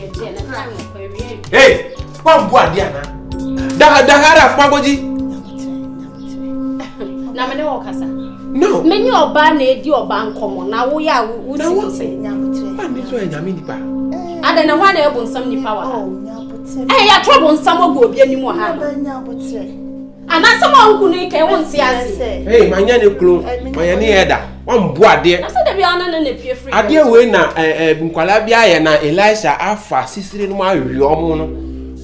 Hey, one boy, Diana. Dahara, Fagoji. No, many of Barney, your bank common. Now we are, would say, I don't know why they want some power. Hey, I trouble someone will be any more. And that's someone who won't see us. Hey, my yanny clue, my yanny header. One boy, dear. I said, the Biana and the free. I dear winner, Qualabia and Elisha sister in my room.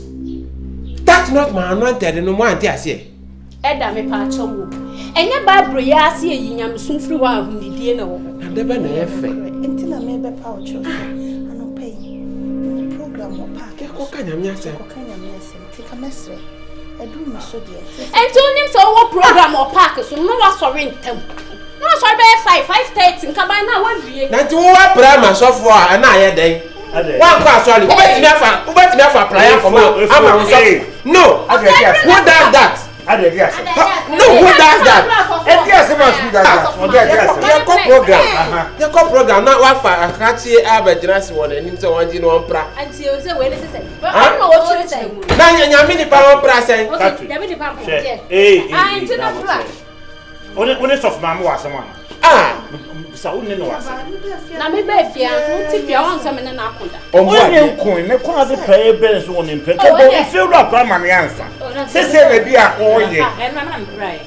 That's not my anointed and no one, I say. Edda me patch of and your bad briasi, yam soon flew out whom the dinner. And the banner until I made a pouch of and no pay. Program or pack. What can you take a message? I do my so dear. And to him so what program or pack so no was for rent. No, sorry, 5 in Cabana 1 year. Not to what Brahma so far and I had day. One class, sorry, who bet me for prayer for my no, who does that? No, who does that? Your program, not one for a catchy average one and him so one in one pra. And you say, well, this is it. I don't know what you say. Now, you're mini power pressing. I did not black. When it's of Mamma, someone. So, no, now maybe if you want some in an apple. Oh, one coin, the quality pay bills one in pay. Oh, filled up by my answer. Say, maybe all year. And I'm right.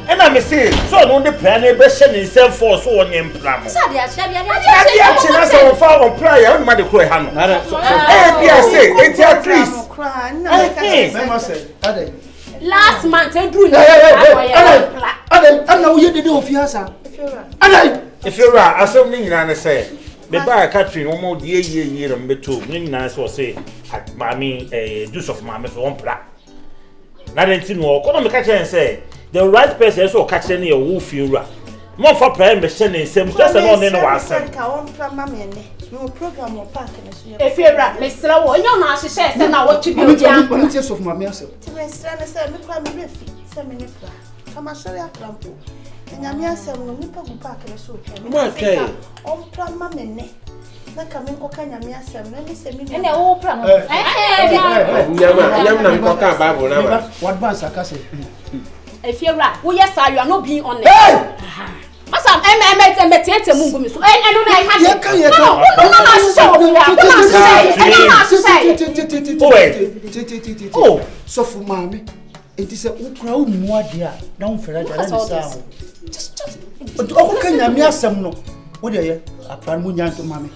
And I'm saying, so don't the plan a best in self force on in plan. That's all far on prayer, and Mother Croy Hammer. I say, it's at least. I must say, last month, I drew I know you did do Fiasa. If you're right, I saw me and I say, the buyer Catherine almost year and be two, meaning I saw say, at mammy a deuce of mammy for one plat. Not anything more, come on, catch and say, the right person also catch any wolf you rat. More for prayer, but sending some just alone in our son. No program or pack. If you're right, Mr. Lowe, you're not, she says, and I want to be of my myself. To my son, I said, look at me, 7 minutes. Come on, sorry, I can't do. And I'm here, some nipple pack and a soup. Okay. On plan, mammy. Like I'm in Cocaine, I'm some, let me say, and the old plan. What bands are casting? If you're right, well, yes, you are not being on it. Masam and betete mungu miso I don't know oh so for mommy it is a ukra umwa dia na umfera jara ni sawo just oka nyame asem no wo de apran mu nyanto mommy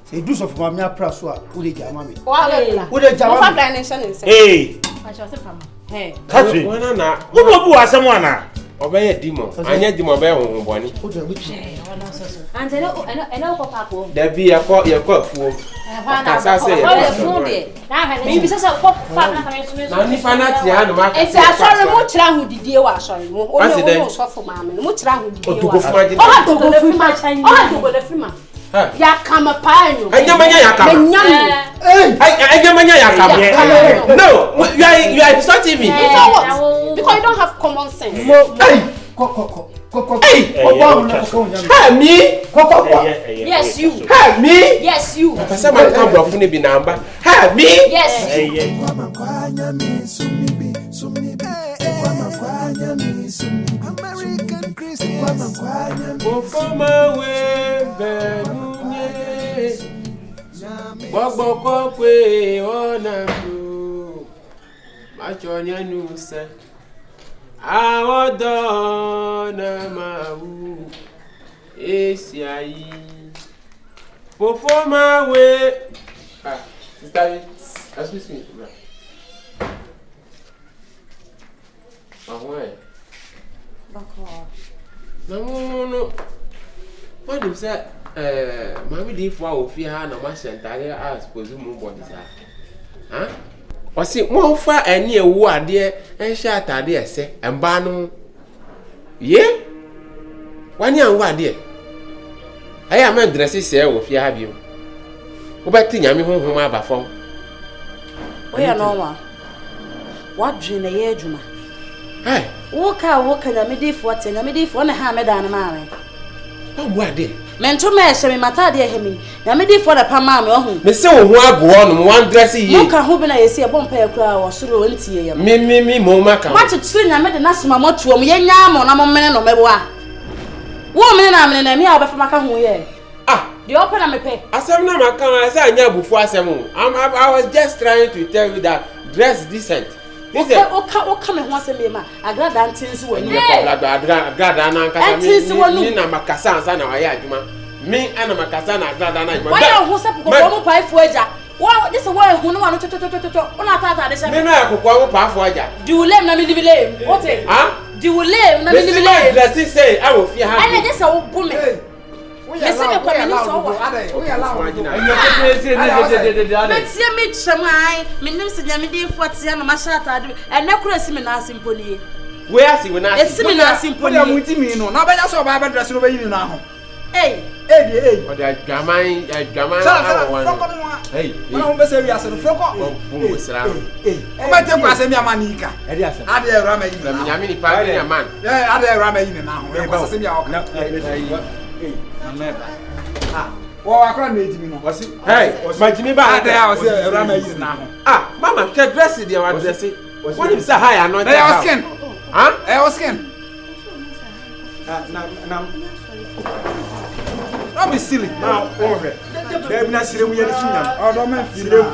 say do so for mommy apra so a wo de ja mommy wo de ja mommy hey hey Catherine wana na wo bu asem wana obey demon anya demon be won boni and I know papa there be your fu kasa say me be say papa na ni fanati ha no ma it's sorry mo kira hu didie wa sorry mo o so for ma me mo kira hu didie wa o do go ya kama panyo anyamanya ya kama anyamanya ya kama no you are insulting me because you don't have common sense me yes you me yes you pasa man come bro fun bi namba me yes American Christmas for my way benunye gbogbo ko pe ona ku ma jonya nu se awodo na mawu esi ayi for my way sister excuse me no what you say mami dey for ofi ha na ma sentare as suppose mu body sa o si mo fa ani ewu ade en sha atade ese emba no ye wani an wa ade aya ma dress se ofi ha bi o ba ti nyame honhom aba fon o ya no wa wadwe na ye adwuma hai woka nyame dey for te nyame dey for na ha me dan na ma o wa ade Mento me hye me mata de hemi. Na me di for the pama me ohu. Me se wo ho ago no one dress ye. Mo ka ho bi na yesi e bompa ya kura wo soro wontie ye. Me mo maka. Wa chichiri nya me de na sema motuo mo ye nya mo na mo mene no mebo a. Wo mene na me a obefa maka ho ye. Ah, the open na me pe. Asem na maka I say anya bufu asem. I was just trying to tell you that dress decent. Okay, me ho asem me ma. Agrada ntinsi wani. Agrada na nkasa me na makasa ansa na waye adwuma. Me ana makasa na agrada na adwuma. Why ho se poko mo pa ifo aja. Wa this way hu no wa no toto. Una tata de se. Me na akokwa mo pa afo aja. Di ulem na me di bilem. Ote. Ah? Di ulem na me di bilem. Dress say I will fear ha. Ana just wo bu me. Me se me kwa me so wo. We allow. Me tie me chemai. Me nim se nyame di fortia no ma shata de. Ene kura si me na asimpoli. We asi we na. Esi me na asimpoli. What am we me no? Na banya so ba dress no be yin na ho. Hey. O de adwaman Hey. When I say we are so froko. Wo sra. O ma te kwa se mi amanika. E dey asem. Ade Awurama yin. Na nyame ni pa ni man. Yeah, Ade Awurama yin na ho. E kwa se mi a oka. Wo akra na ejimi no. Hey, majimi ba Ade a o se Awurama yin na ho. Ah, mama, ke dress dey wa dress. What if say high anointed? They are skin. Huh? They are skin. Don't be silly. Now, over. They will not see them. We are the senior. Oh, don't man. See them.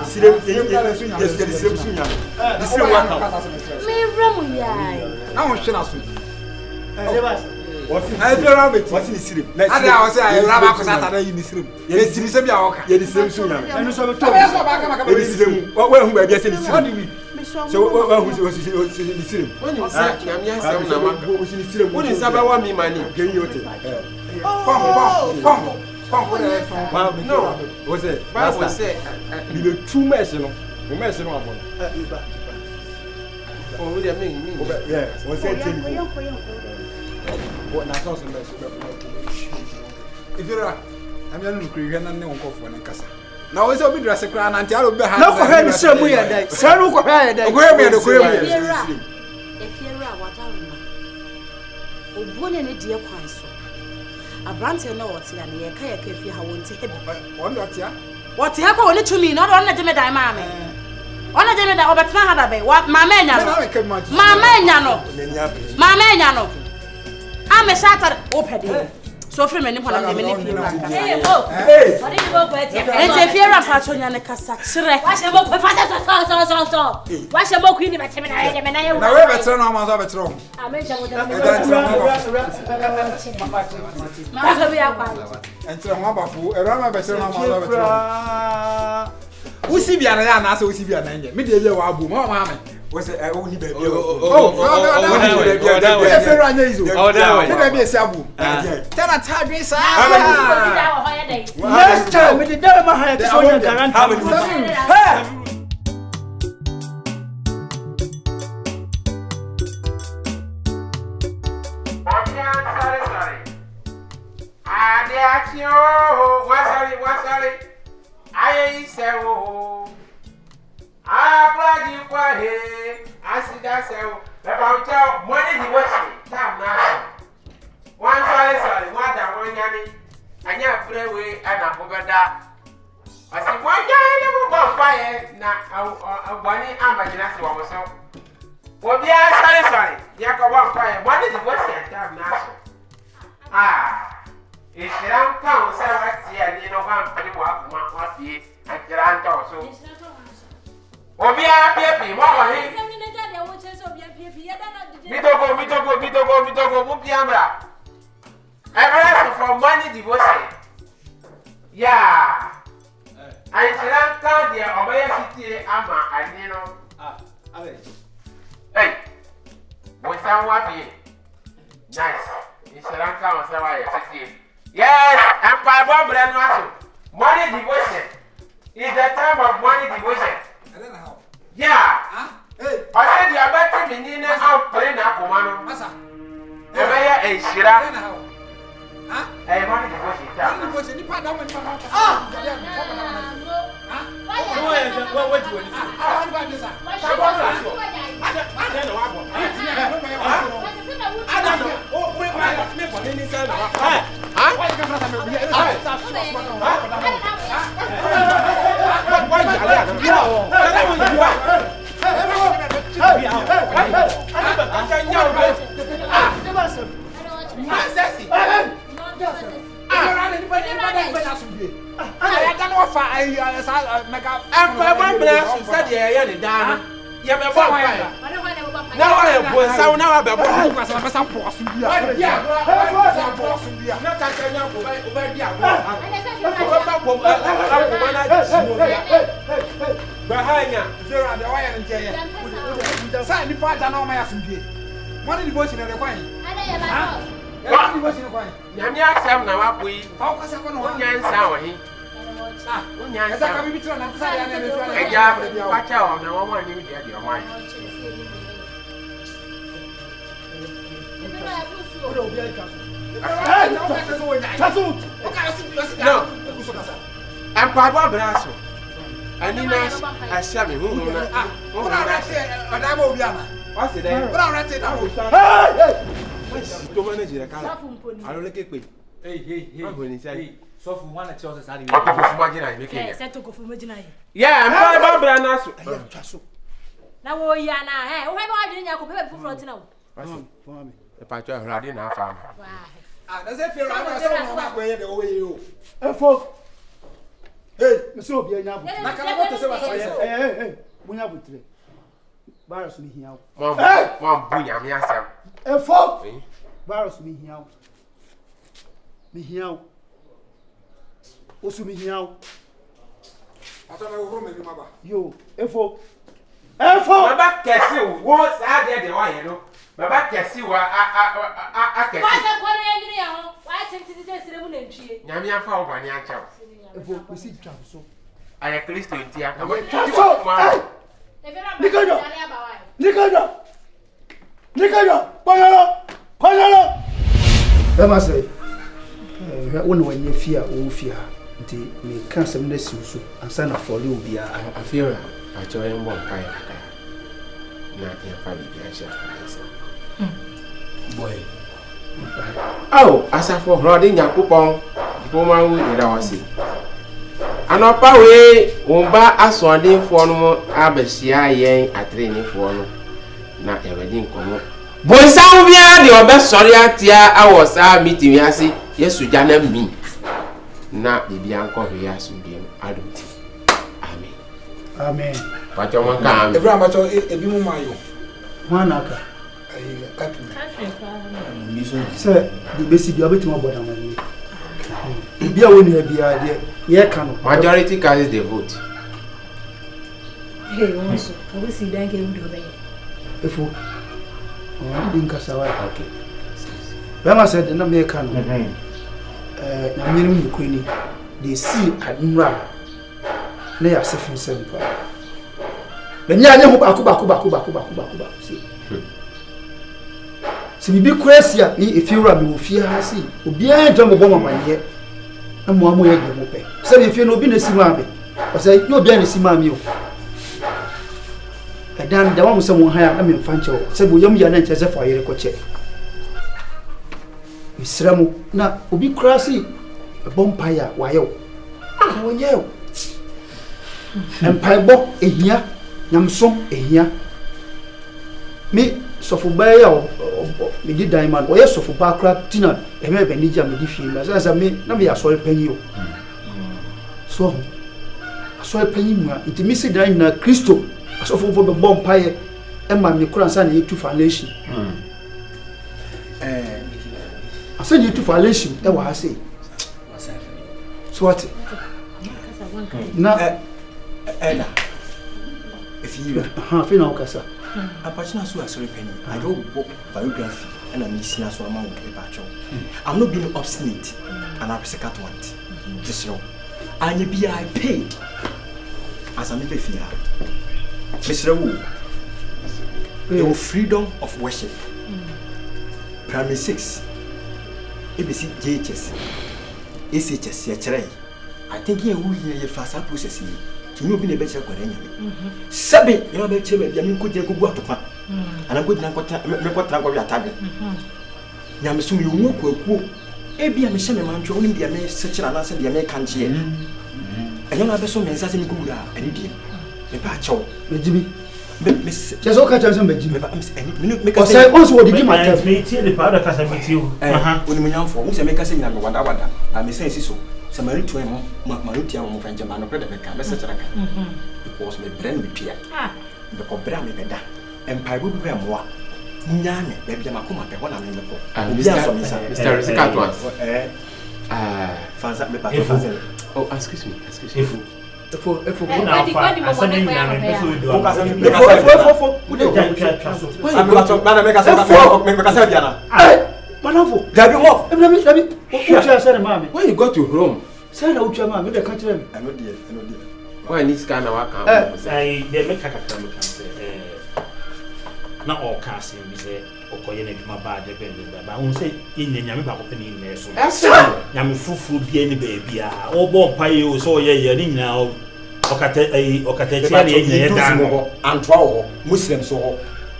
Yes, the same senior. The same workout. Me ramu yai. Now we should ask. What's in the city? Ade a o se Awurama akosa tada yin srim. Ye siri se bia oka. Ye the same senior. Enu so be to. Ye the same. What who be say the same? So who the same? When you say nyame asem na maka. Who the same? When you say ba wa me mani. Get you it. No. What's it? Bible say The two message no. The message no abon. oh we dey me. Yeah, what's it tell you? What na so so If you're I'm going to create an uncle for an casa. Now it's a bit dress a crown until I'll be no for him so we are there. So no for her there. Where me the If you're what I Obone ne die kwan so. Abrante na wote ya ne ye ka ye ka fi ha wonte hebi. One what ya? Wote ha ko woni tumi na do na je me dan ma me. Ona je me dan obetna ha da be. Mama enya no. Mama enya no. Mama enya no. Ame shata opede. So free me ni hona me ni fi ranka. Hey oh. Hey. What did you go for it? Ente fi ranka chonya ne kasa kire. Wa she mo ko fa so. Wa she mo ku ni be teme na ye me na ye. Na we betre no ma so betre. Ameja mo da. Ma so bi akwa. Entre ho abafo, Awurama betre no ma so betre. Usi bia na ya na so usi bia na nye. Me de ye wa abu, ma ma me. what's it? Oh, ni baby. Next time, we did never have to show you guarantee. I say, oh, I plug you for here. I see that say, about your money, you watch it. Time now. One sorry, one that one yanny. And you pray away and I forgot that. I see one guy never got fire. Now, one ambulance was so. Well, yeah, sorry. You can walk fire. One is the West time now. Ah. If you don't come, say what's here, you know, one pretty walk, one feet, and your aunt also. Oh, be happy, what are you? Me to go, Mupiambra. I rest from money devotion. Yeah. I should come there, Obey City, Amma, and you know. Hey, what's that wappy? Nice. You should come and say why you're city. Yes, and Papa Brand money devotion. It's the time of money devotion. I don't know how. Yeah. Hey. I said you are better than you know playing up one. Massa. A shira. I don't know how. Huh? Hey, money devotion. Money devotion. You partner with Mama. What do you want? I want this. I don't know. Oh, wait, Now I have one sound now about some I'm Part1 brasso. I need a 7 who what's it? To manage the car. I don't like it. Hey, when he said, so for one at yours, yeah, I'm Part1 brasso. Now, we are now. Hey, why didn't you compare for front now? The Part1 had in our farm. As if you're not way the way you. Hey, Monsieur Biana. Hey, we have with virus me here. One bunya, me as a folk. Virus me here. Me here. Also me here. I don't know who made mother. You, a folk. My back castle, what's out there? The wire, no? My back castle, I can. Why sent it to the tree? Namia found one young child. We see so. I am Christian. Nicodo, Panalo. I must say, when you fear, oh, fear, until me can't send this you and sign up for you. I fear I join one fire. Not your family, boy. Oh, as I for riding your coupon, Poma with our sea. And up away, Umba aswanding for no Abesia yang at training for no. Not everything come. Bonsavia, your best sorry at ya, I was meeting Yassi, yes, to Jana me. Not the Bianco Rias will be adult. Amen. Amen. But your one can the Ramato a Bimumayo. One acre. Sir, the basic you are bit more than me. If you win here, be idea. Yeah, can majority carries the vote. Hey, also, I will see that game do it. If you didn't cast away, okay. Bama said, the American, Namin Queenie, they see Admiral. They are suffering simple. The Nyan Bakuba. Si bibi crazy a ni efira bi wo fie ha si obi an jam bo mama ye na mo amoye gbo pe se bi fie no obi na si ma be o se yo obi an si ma mi o edan da wa mo se mo ha ya na me mfa nche o se bo yam ya na nche se fa yere ko che misramu na obi crazy bompire wa ye o ka wonye o empire bo ehia nyamsom ehia mi sofu baya me di diamond o ye sofu bakra tina e me be ni ja me di fie ma sa me na me ya sori panyi o so asori panyi mu a intimi se dan na Kristo asofu fo be bompaye e ma me kura nsa na yetu foundation asa yetu foundation e wa ha sei so what na Ella if you fi na okasa Apachina so sorry penny. I don't book biography and I'm missing as one amount I'm not being obstinate and I'm second one. Just know. And you be I paid as I make a fear. Mr. Wu, your freedom of worship. Primary 6. ABC JHS. SHS. I think you will hear your fast process. Can you be a better Sabi, you know, better, you could go to Papa. And I'm good now. What I'm going to tell you. Yamisu, you walk with Ebi am shame man tro, only me search and answer the American chair. And you have so many such good and dear. Me pa chow. Jimmy. Miss Just all catch some Jimmy. Make us say also what did you matter? Me tea the powder cause I meet you. When me am for, who say make us say na me wanda. I me say so. Samari to him, Marutia mo fan jam no credit ka message raka. Because me brain me pia. The cobra me beda. Empire will be more. Nyame, baby, I'm come up and one me ko. Mr. Risikato. Fans up me back. Oh, excuse me. If when you go to Rome, say na ucha ma me dey catch them. I know dear. Why need scan na come? Say they make kakata me can say na all casting be say okoye na dwuma ba de be ba won say nyanya me ba ko pani na so nyame fufu bia ni ba bia wo bo mpaye o so ye ni nyina okata chia ni nyanya dan antwa wo muslim so ho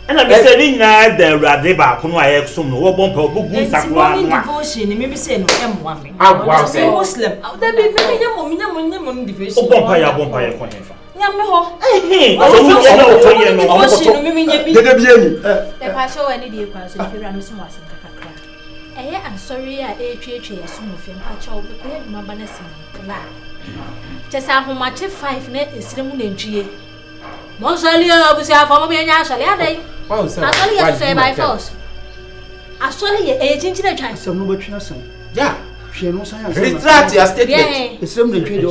ana be say ni nyina da urade ba ko no aye som no wo bo mpa obugu nsakwa no devotion ni me say no emwa me Abwa say muslim da be me nyamo devotion o bo mpaye ko henfa nyame ho devotion me nya bi dede bia ni The passion any day kwa so fira me so wasen kakakra. I'm sorry a etwetwe yeso mo fem pa cha obi ko yeduma bana sim la. Chesa ahomache 5 na esiremu na ntwie. Mo sali obusi afo mo nya asali adai. Asali yeso say by force. Asali ye chinchi na twan. Some no between us. Yeah. Hwe no san Retract your statement. Esrem na ntwe do.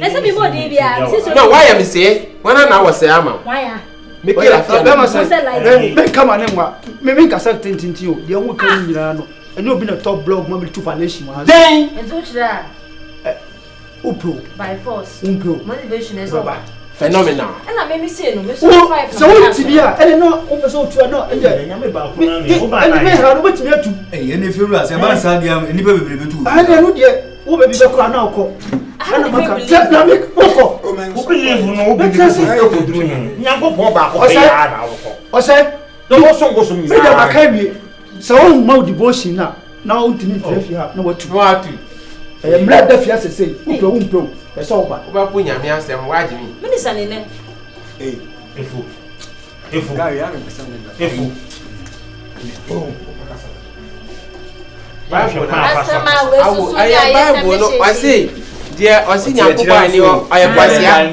Let's be more dey bia. No, why am I say? When I was say ama. Why? Make it a Bema say. Me come on emwa. Me nkasa tintinti o. De ho kan nyina no. Ene obi na top blog mo be two foundation wa. Then. enzo chira Upro. by force Upro. motivation is over. Phenomenal. And me say no me so 5 So what tibia? Ene no o person otua no. nyame ba ko na me o ba Ene me na ha no betimi atu. Ene fewura se ba sa dia eni be bebrebe tu. Ene no de wo be bi be kura na okọ. Ana maka na me okọ. o believe no o believe no ko duru ni nyankopon ba ko ya na wo ko O say no wo songo so mi me da maka wi. So wo ma devotion na wo ntini trefi ha na watu. No atu. Mra da fia sesei. Upro. E so ba. Oba po nyame asem waji mi. minister ne ne efu guy ya me pesa me efu Bible na Asama we susu ya Bible no I say dear osi nyankopon ani o ayekwasia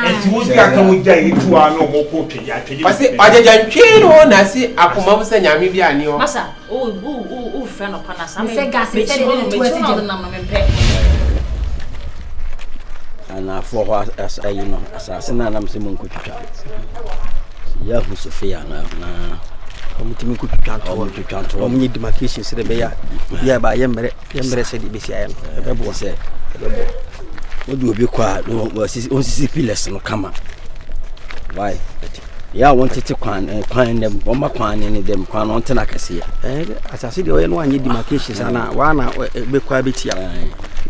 enti wo dia kan wo dia etu ano mo ko twe ya twe I say ajajantwe no na si akoma bu se nyame bi ani o masa o friend of panasa Me say gas me say dey to asi na me pe ana for as you know asase na nam se mon ko twitwa ya hu Sofia na omutimi ku twantwo omnye demarcation se be ya ba yemre se di besia ya be bo se wo du obi kwa on sisi pillars no kama why ya wanted to kwan dem bomba kwan ni dem kwan on tena kase asase de no anye demarcation sana wa na be kwa betia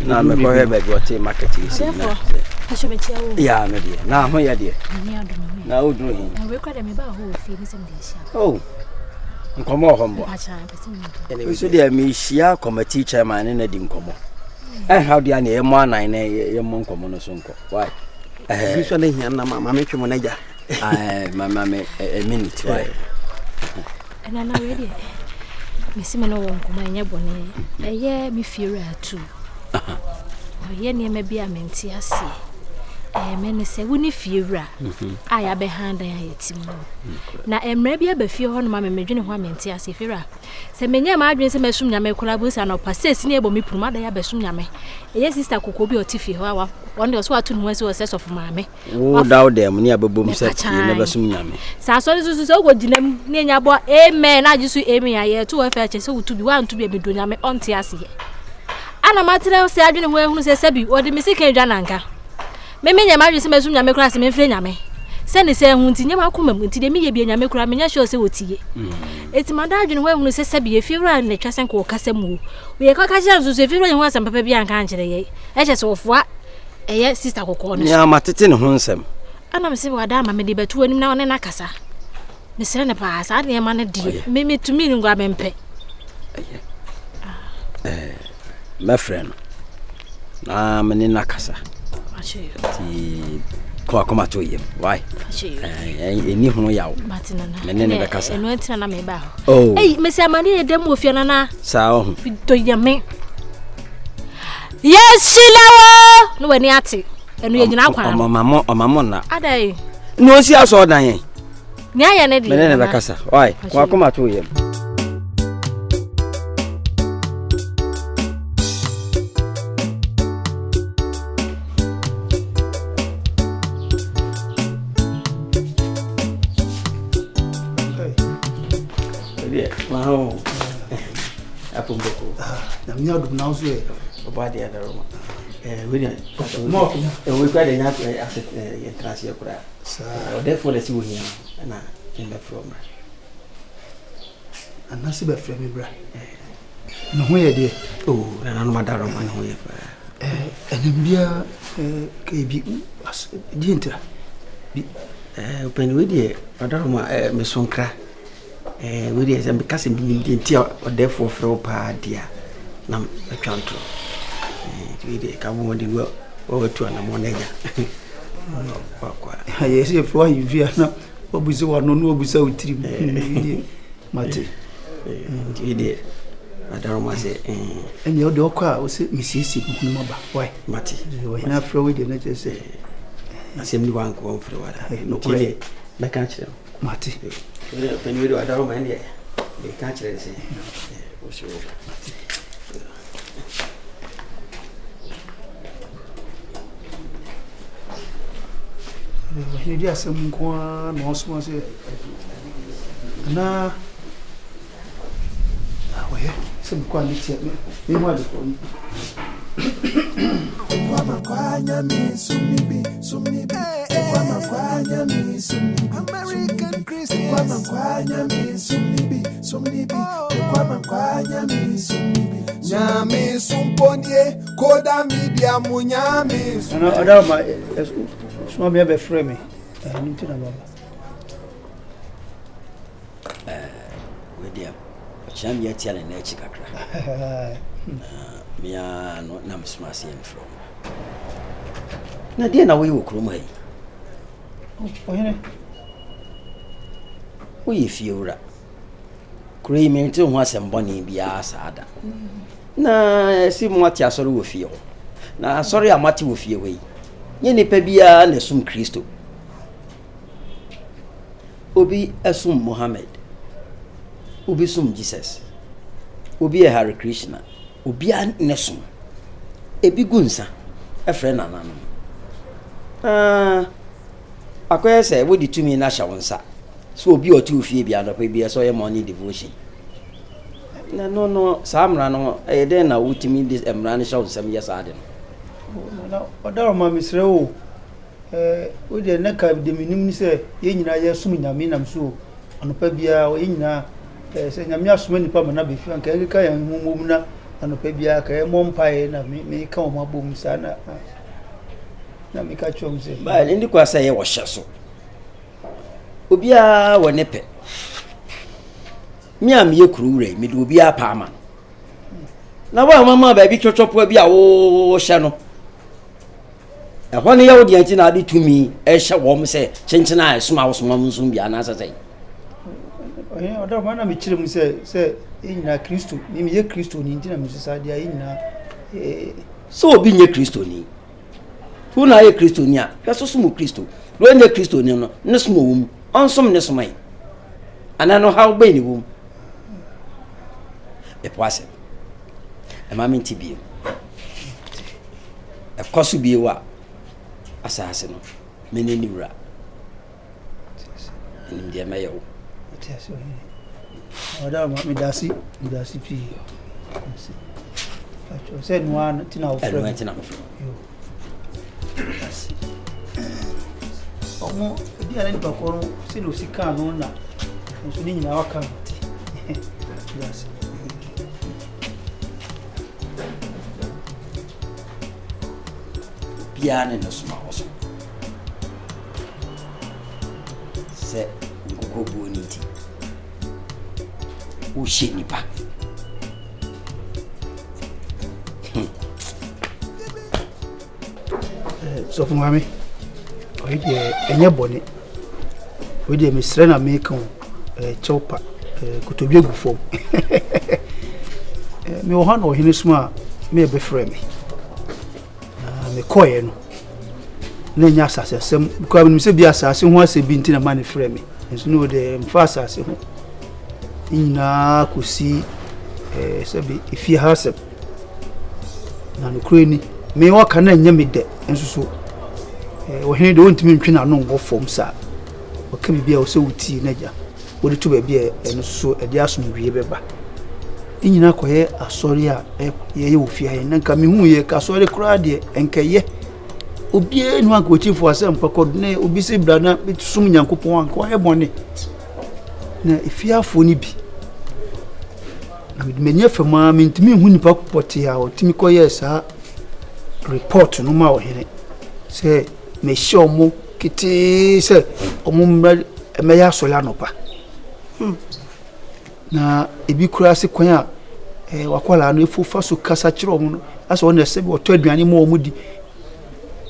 na me ko hebe go te marketing si na ya me de na ho ya de na o duro hin we kwa dem ba ho fi ni sem de sia oh nkomo hombo so de me hia committee chairman na di nkomo how do you know more nine ye mon nkomo no so nko why so na hia na mama me twemo na ja mama me a minute why na na we de me si me no won nkomo anya bone eye me fiera atu oye ne me bia menti ase me ne se woni fiera aya be handa ya yetimu na emre bia ba fie ho no ma me medwene ho menti ase fiera se menya ma adwene se mesum nyame kola bu sa no passes ne ebo mi puruma da ya besum nyame eye sister kokko bi otifi ho awa won de so atu no wase o of maame o dawo dem ne abobom se ne besum nyame sa so so go dinam ne nya bo amen na jisu amen ya ye to we fa che se wutu bi wan to bi do nyame onte ase ana matire se adwene ho ehunu se sabi odi misika edwa nanka menya ma adwene se mesum nyame kola se me mfre nyame se ne se hu nti nyama akoma mu nti de me ye bi nyame kola menya sure se wotie eti mada adwene ho ehunu se sabi e fiewura ne twase nko kasa mu we ka ka jira so se fiewura ho asam papa bi anka ankyere ye e che se ofua eye sister kokko no ya matete ne ho nsem ana me se wada ma me de betu anim na one na kasa me se ne pa sa de ma ne die me tumi ngwa mempe my friend. I'm in Nakasa. Come to you. Why? Any who yaw. Oh, hey, Miss Amani, them with your nana. So, do you mean? Yes, Sheila. No, any attic. And we are now. Mamma, are they? No, see us all dying. Nya na di. Menene bakasa. Why? Kwa kuma to yem. Wow. Apo mboko. Na mi adu na so e. Oba de adaroma. Vivian. Mo. We kwa de nya asset transia kura. Therefore, let's see what here. And I from. And I see by frame, bra. No way, dear. Oh, and I'm not on my way. And then be a KB as dinter. Open with you, Adama, Miss Sonkra. With you, and because I'm being tear or therefore throw pa dear. Nam a country. Come on, the world over to an ammonia. Yes, if why you fear now, what we saw no without trim. Mate, idiot. I don't want to say, and your dog was Mississippi. Why, Mate? You are not throw the nature say. I simply want to go for the water. No, play. I can't tell. Mate, when you do, I don't mind it. They can't say. He did some quan, no small say. Na, where some quality at me. Meanwhile, American Christian, Nyame sumponye koda media munyame. Ana adama so me be frame me. Nti na baba. We dia. Cham ya tiale na echi kakra. Me a no na msmasi en from. Na dia na we wo kroma yi. Oh, hene. We fiura. Kure me nti ho asemboni bia saada. Na si mo ati asori wo fie ho. Na asori amati wo fie we. Nye nipa bia na sum Kristo. Obi asum Muhammad. Obi sum Jesus. Obi Hare Krishna. Obi an sum. Ebi gunsa. Efre na nanu. Akoye se wo di tumi na hya wonsa. So obi otu fie bia no pa bia so ye morning devotion. Na no samra no e den na wutimi this emran hya wonsam yes ade no. Na odaro ma misre o. We de na ka de minim ni se ye nyina ye sum nyame nam so. Anopa bia o ye nyina se nyame asoma nipa ma na be fi anka ka yan humum na anopa bia ka ye mompae na me ka o mabom sa na me ka chom se. Ba ndi kwa sa ye wo hye so. Obia wo ne pe. Mi am ye kuruure mi do obia pa ama. Na wa mama ba bi chochopo bia wo hye no. E ho ne ye wo de anti na ade tumi e hye wo m se chenchena esuma wo soma nsum bia na asasai. Oda mana mi chire mu se nyina Kristo mi ye Kristo ni ntina mi sisa dia nyina so obi nye Kristo ni. Fu na ye Kristo ni a hwe so sumu Kristo. Lo nye Kristo ni no ne sumu wo mu. Onsom ne somai anano how be ni wom e poase e ma menti bi e kosu bi wa asase no meneni wura ni dia meyo tiaso oda ma mi dasi pi facho se no an tina o frem e tina o frem omo di ala ni bakoro se lo sika no na so ni nyina waka ti yes piano no suma oso se ngoko boniti o shenipa So for mommy, we dey enye boni. We dey misre na make on chopa kutobi egu fom. Me wo han o hini suma me be frɛ me. Me koye no. Na nya asase sem because me se bi asase ho ase bi ntina ma ne frɛ me. Nso no de mfa asase ho. Ina kosi sebi ifie hasem. Na no kreni me wo kana nya me de nso so wo hene de wontimi ntwe na no wo fom sa. O ka bibia wo se wuti na ja. Wo de to ba bia eno so e de asomdwie beba. Inyina koye asori a ye wo fie ha na nka me hu ye ka asori kura de enkaye obie nu anka ochifo asem pakod ne obi se bra na bitusum nyankopon anka he bone na ifie afo ni bi na me nya fama me ntimi hu nipa pote a otimi koye sa report no ma wo here se me show mo kiti se omo me ya asori anopa na ebi kura se kwan a wakwala no efufa so kasa kire omo no asa won se bi oto aduane mo omo di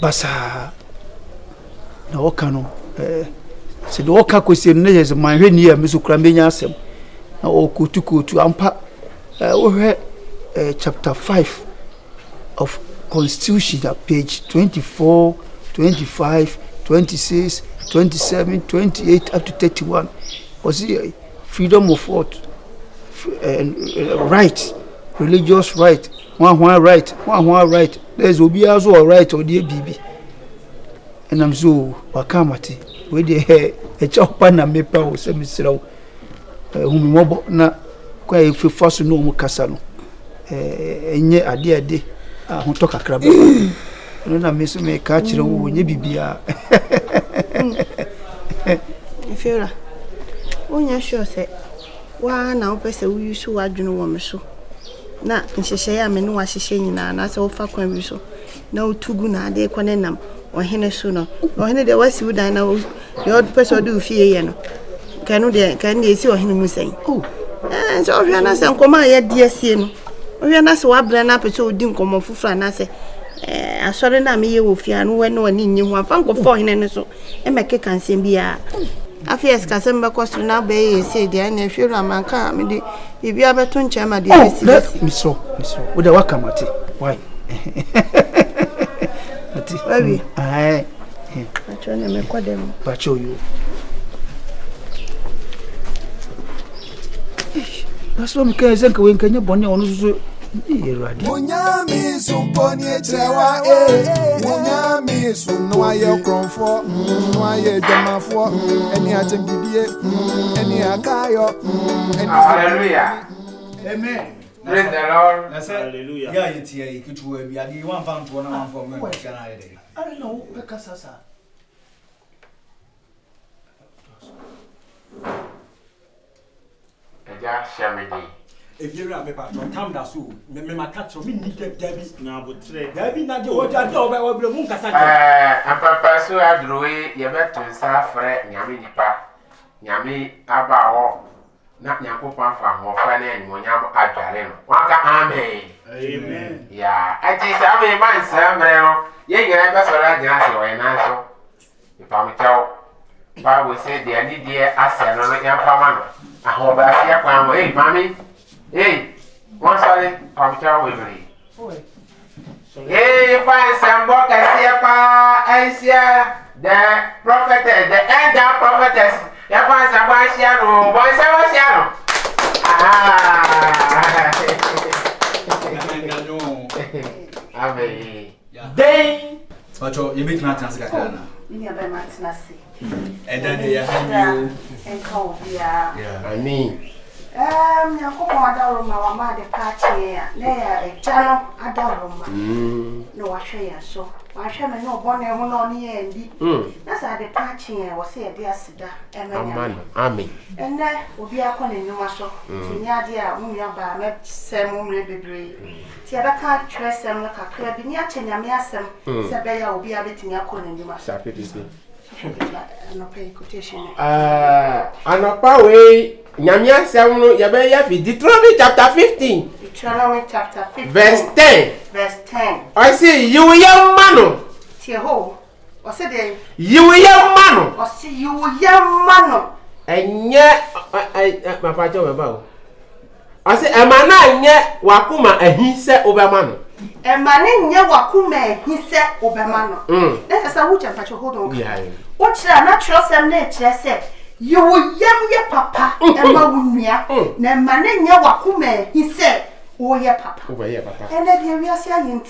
basa na oka no se do oka kosi no ye ze manhwe ni ya meso kura menya asem na okutukutu ampa wo hwe chapter 5 of Constitution page 24 25 26 27 28 up to 31 was freedom of thought right, religious right, one right. There's obi also a right or the baby. And I'm so wakamati. We de a chopper na mepa o semisro. Whom mobo na quite if you first no mukasano. Enye ade who talk a crab. No na miss me catch the woo ye bibia. If you're sure say. Wa na opese wi so wadwunu wo me so na nhehye ya me no wa hehye nyina na se wo fa kwan wi so na otugu na ade kwane nam ohene so no ohene de wasi wudan na de opese ode ufie ye no kanu de kan de esi ohene mu sen so ohwe na se nkoma ye de asie no ohwe na se wabra na pese odi nkoma fufura na se asore na me ye wo fia no we no ani nyi ho afa nkofo ohene ne so emeke kansem bia Afies kasem be kwostru na be ye se dia na hweru amanka me de bibia beto nche ma de esi miso wo de wakamati why ati baby acho ne me kwadem pacho yo Naso mke zenka we nkanya bone onu susu yerade Munyami sumponi echewa Munyami sunu aye kronfo aye jamafo eni atembidie eni akayo Hallelujah. Amen. Praise the Lord. Hallelujah. Yeah, it's here. You could wear me. One found one for me. I don't know because Eja shamedi. If you have a patron, come down soon. Me catch me need Debbie. Na botre. Debbie, na jo oja do ba wo blemu kasa. Papa so adroe ye beto nsa frɛ nyame nipa. Nyame abawo na nyankopɔn fa ho fa na anyonyam adware no. Waka amen. Amen. Ya, ati sa me man sa mre no. Ye nyina be so ra dia se we na so. Ipa me tawo. Bible say de ani de ase no no yamfa ma no. Aho ba ase akwa mo. Mami. Hey, one sorry, I'm telling you. Hey, fine, some book I see the prophetess, the elder prophetess. You find some one shadow, one shadow. Amen. Day. So you make nothing as a car. Ni aba matnasi. And then they have you. And call yeah. I mean. Nyankopɔn adaroma wa ma de paachie ya na ya ejano adaroma no wahwe ya so wahwe me no bone ho no ne ya ndi na sa de paachie ya wo se ya de asida emenya amen enne obi akɔ ne nyuma so tinya de a mu ya ba me sem mu bebre ti ya baka tresem no kakra bi ni akyenya me asem se be ya obi abetinya akɔ ne nyuma so no pay quotation anapa we Nyamia Samuel Yabaya Deuteronomy chapter 15. Deuteronomy chapter 15. Verse 10. Verse 10. I say, you young man, Tieho. Or said they. You young man. Or see you young man. And yet, my patio about. I say, a man, and yet, Wakuma, and he said, Obamano. A man in your Wakume, he said, Obamano. That is a wood and patch hold on. What's the natural some nature said? You will yam your papa, and Mawumia, ne man in your Wakume, he said, Oh, your papa. And then here we are saying,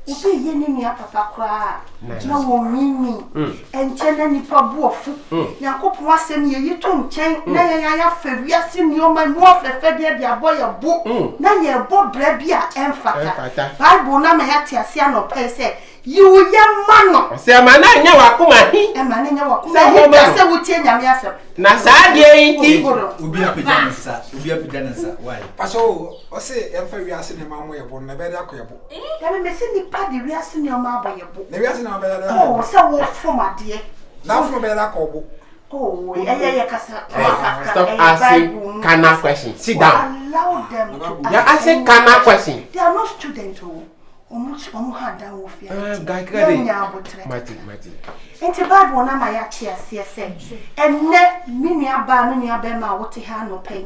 Upe yeni ya papa kwa na wo mimi enchene nipa buofu Yankopon asem ye yitu nchen na ya fewia ni o ma mu ofefe de aboye bo na ye bo bra bia emfata Bible na me ya te ase anope se you ye mano se mana nya wakuma hi e mana nya wakuma hi se wutie nyame asem na saa de yinti obi apedansa why paso o se emfa wi ase ne mamu ye bo na be de akoyebo ya me se nipa de wi ase ne o ma aboye bo ne wi ase na be de oh se wo fomade na fo be de akobo oh yeah kasa stop asking kana question sit down allow them to ya ask kana question they are not students oh hada wo fia mati enti Bible na ma ya chia se enne minua ba ma wote ha no pen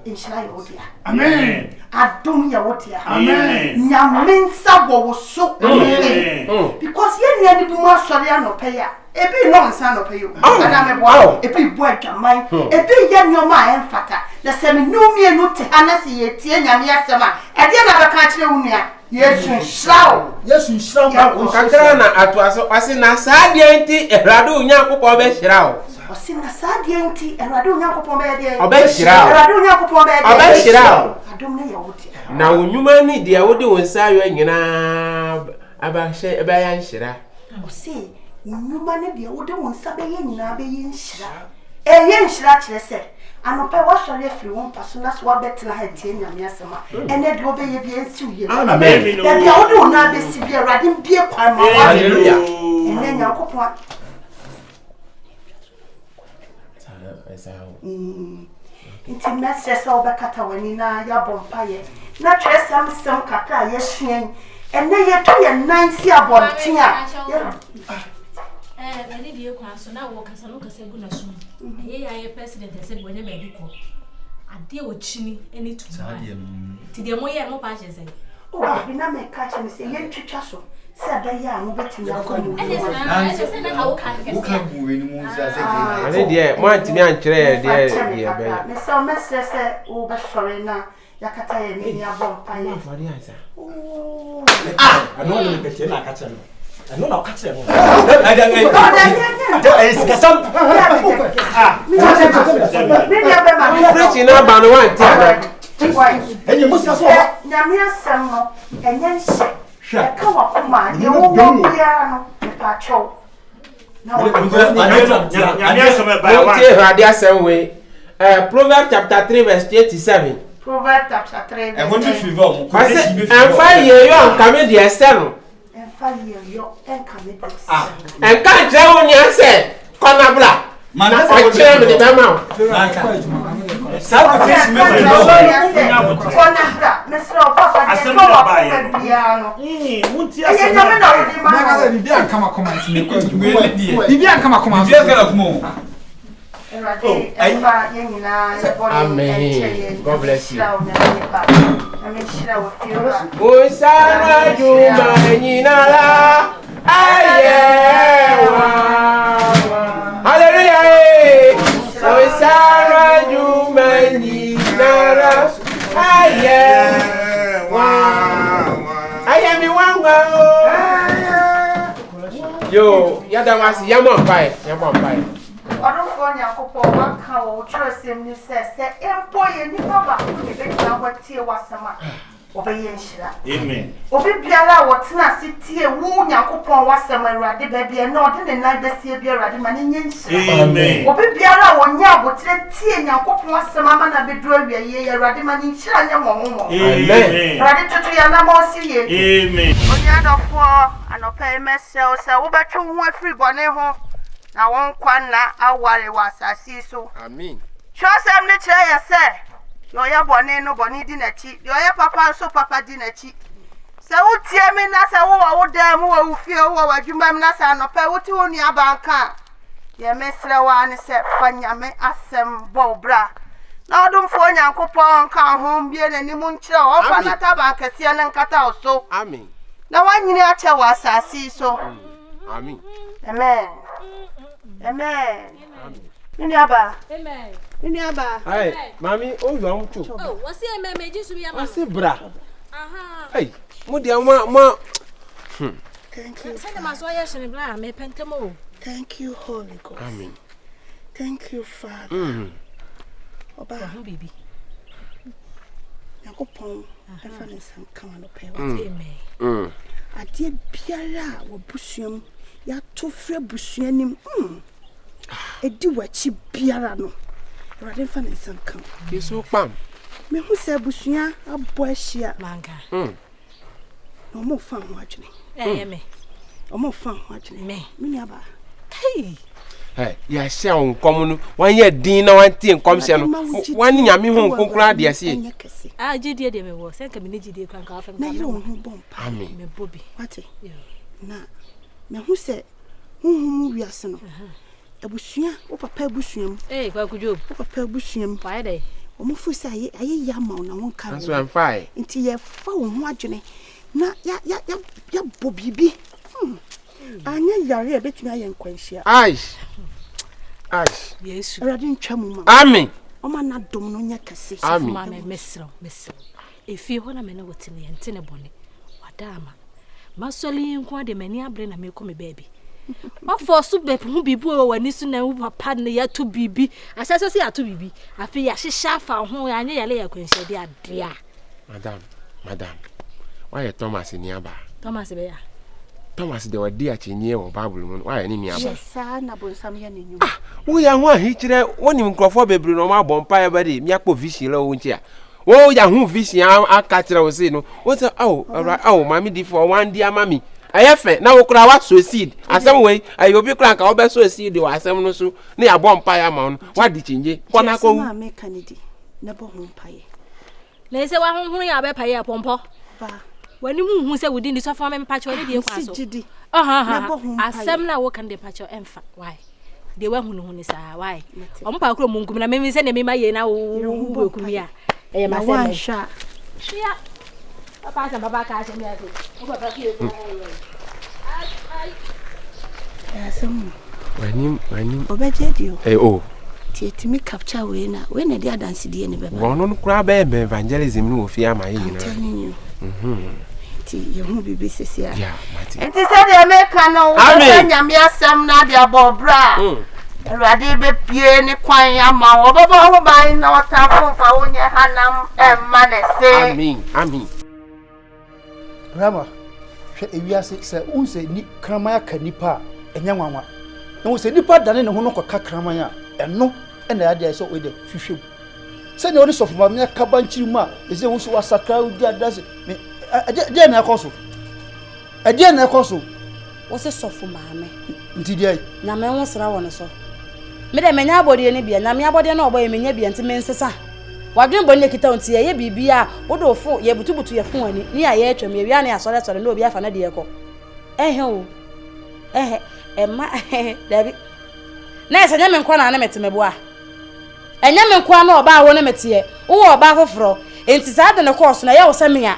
inshira yo dia amen adom ya wote ha amen nyamensa wo so amen because ye nua ni bu ma sori anope ya ebi no nsa no pe yo ana me bo ebi bo adwaman ebi ye nyoma emfata na se me numie no te ana se ye tie nyame asema e de na beka kire wo nua Yesu nshraw kakra na atoaso ase na saa de enti Erade Onyankopon be hyirawo ose na saa de enti Erade Onyankopon be de obe hyirawo Erade Onyankopon be de obe hyirawo adom na ye wodi na onwuma ni de wodi wonsa ayo nyina abahye ebe ya nhyira ose onwuma ni de wodi wonsa be ye nyina be ye nhyira eye nhyira kire se anope wa sori afiri won paso na so abetena ha tie nyame asema ene de obeye bia nsi uye amen da bia wodo na be si bia Erade mbie kwan ma wa hallelujah ene Nyankopon inti message so obekata wani na ya bompaye na twesam sem kaka ye hyen ene ye to ye nansi abonten a Bani die kwa so na wo kasa no kasa gu na so. Ye president say bonye ba di ko. Ade o chini eni tu. Ti de mo ye mo pa che say. Oh, bi na me ka che me say ye twitwa so. Se da ya no betimi akọ. Say na ka wo kan kese. Wo kan bu we ni mu za say. ane de mo antimi ankire de be. Me so message say wo be sori na yakata ye ni ya bompaye. Oh. I know you be na ka che no. I know catch them. Preaching about one time. And you must also Namia Samo and then say, come up, man, you won't be a patrol. Proverbs chapter 3 verse 87. Proverbs chapter 3 verse 87. And 5 years young coming the external. And can't tell you say, Conabla. I tell me the amount. Amen. God bless you. Usara juma nyinala ayewa. Hallelujah. Usara juma nyinala ayewa. Ayemi wanga. Yo, yada wasi yamon pai. Odofo Nyankopon waka wo twesem ni se empo ye nipa ba ko ni be twa watie wasama obeye nhyira amen obi biara wo tena sitie wo Nyankopon wasama Erade ba bia na ode ne nan besie bia Erade ma ne nye nhyira amen obi biara wo nya abotre tie Nyankopon wasama ma na bedu awia ye Erade ma ne nhyira nya momo amen Erade tutu ya na mo si ye amen onya dofo anopa emesel se wo betwe ho afiri bone ho na won kwanna aware wasasi so amen twasem ne kire ye se yo ya bone no bone di nachi yo ya papa so papa di nachi Say what tear me na say wo dem wo fie wo adwuma me na say no pa wo ti wo nua banka. Ye mesra wa ne say fanya me asem bo bra. Na odum fo nyankopon kan ho bie nani mu nkyere o fa na taba kase ne nkata oso. Amen. Na wanyini ache wa asasi so. Amen. Amen. Amen. Nini aba? Amen. Nini aba? Hey, mami, o yo am tu. Oh, what's the amen Jesus we am? What's bra? Aha. Hey, mo dia ma. Thank you. Send my soya shine bra me pentamo. Thank you, Holy Ghost. Amen. Thank you, Father. Oba, baby. Yakopon, efa ne san kan no pe. Amen. Ade biara wo busuam ya to frɛ busuanim. Edi wachi biara no. Awurade fa ne san kan. Yesu pam. Me hu sɛ busua abɔ ahia. Manka. No mo fa ho adwene. Me. O mo fa ho adwene. Me. Me aba. Hey. Hey, ya sia nkom no. Wan ye din na wan tie nkom se no. Wan nyame hu nkonkura de ase. Ah, gidie de me wo. Se nka me ne gidie kran ka afem ka. Na yo hu bom pa. Amen. Me bobi. Wate. Na me hu sɛ hu wiase no. Abusua, o papa abusuam. Kwa kujob. O papa abusuam. Why dey? O mo fu sɛ aye ya ma na won ka. So am fine. Nti ye fa wo ho adwene. Na ya bobibi. Anya yare betumi aye nkwanhia. Aish. Yes. Awurade ntwa mu ma. Amen. O ma na dom no nya kase. Amen. Ma me mesro. Efi ho na me na wote ne ente ne bone. Wadama. Masoli nko ade mani abre na me ko me baby. Ofo so be hu bibi o wani so na wu papa ne ya to bibi. Asaso se ya to bibi. Afi ya hihya fa ho ya anya yale ya kwanhia de adea. Madam. Why Thomas ni aba? Thomas be ya. Thomas de wadi achenye wo Bible mu. Why ni aba? Yesa na bonsam ya nenyu. Wo ya ho ahikire woni nkrofo bebre no ma bompa ya bade mi akpo vision la wo ntia. Wo ya ho vision aka kire wo se no. Wo se mami di for one dia mami. Ayefe na wo kura wa succeed. Asem we ayobi kura nka wo be succeed wo asem no so na ya bompa ya ma no. Wadi chinje. Kona ko. Ma me kanidi. Na bo ho paye. Le se wa honhun ya be paye pompo. Ba. Wani mu hu se wudi ndi so fa me pacho ne de kwa so. Asem na wo kan de pacho emfa. Why? De wa hunu ni sa why? Ompa kro munkum na me se ne me maye na wo kumia. E ma se me sha. Shia. Papa sa baba ka se me ase. O papa ki e ko. Asem. Wani. Obeje dio. Tietimi capture we na dia dance die ne beba. Wono no kura be evangelism no ofia ma yi na. Ti yehu bibi sesia. Yeah, mati. Enti se de America no wo nyame asem na de abobra. Awurade be pie ne kwan ama wo baba ho ban na wotafo fa wonye hanam emma ne se. Amen. Rama, hwe ewiase se unse ni kramaya ka nipa enya nwanwa. Na wo se nipa dane ne ho no kwaka kramaya eno ena ya de so we de hwehwem. Se ne oni sofuma me ka banchiri mu a eze wo so wasakra udi adase me ade na ekoso. Ade na ekoso. Wo se sofuma me. Nti dia. Na me ho sra won so. Me de menya abode ne bia na me abode na oboye menya bia nti me nsesa. Wadwen bonne kita onti ye bibia wo do fo ye butubutu ye fo ani ni aye atwam ye wia na asore sore na obi afa na de ekọ. Emma Dabi. Na ese nya me nkọ na mete meboa. Enya me nkọ na oba wo na mete ye. Wo oba foforo. Enti sa de ne course na ye wo se me a.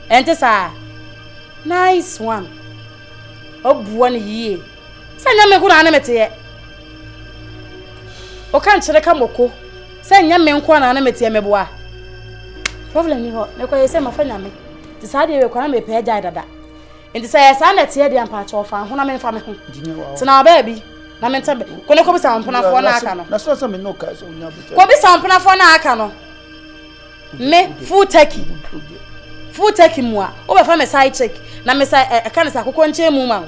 Enti sa. Nice one. Obuwa ne yie. Sa nya me nkọ na mete ye. O kan kire ka moko. Sa nya me nkọ na mete ye meboa. Problem ni ho. Ne ko ye se mafanya me. Ti sa de we kwa na me pe ja dada. Enti sa ye sa na te ye de ampa cha ofa ho na me mfa me ho. Ti na oba bi. Na me ntabe ko ne ko bisa mpona fo na aka no na so me no ka so nya buta ko bisa mpona fo na aka no me full turkey mu a o be fa me side check na me say aka ne sa kokko nche mu ma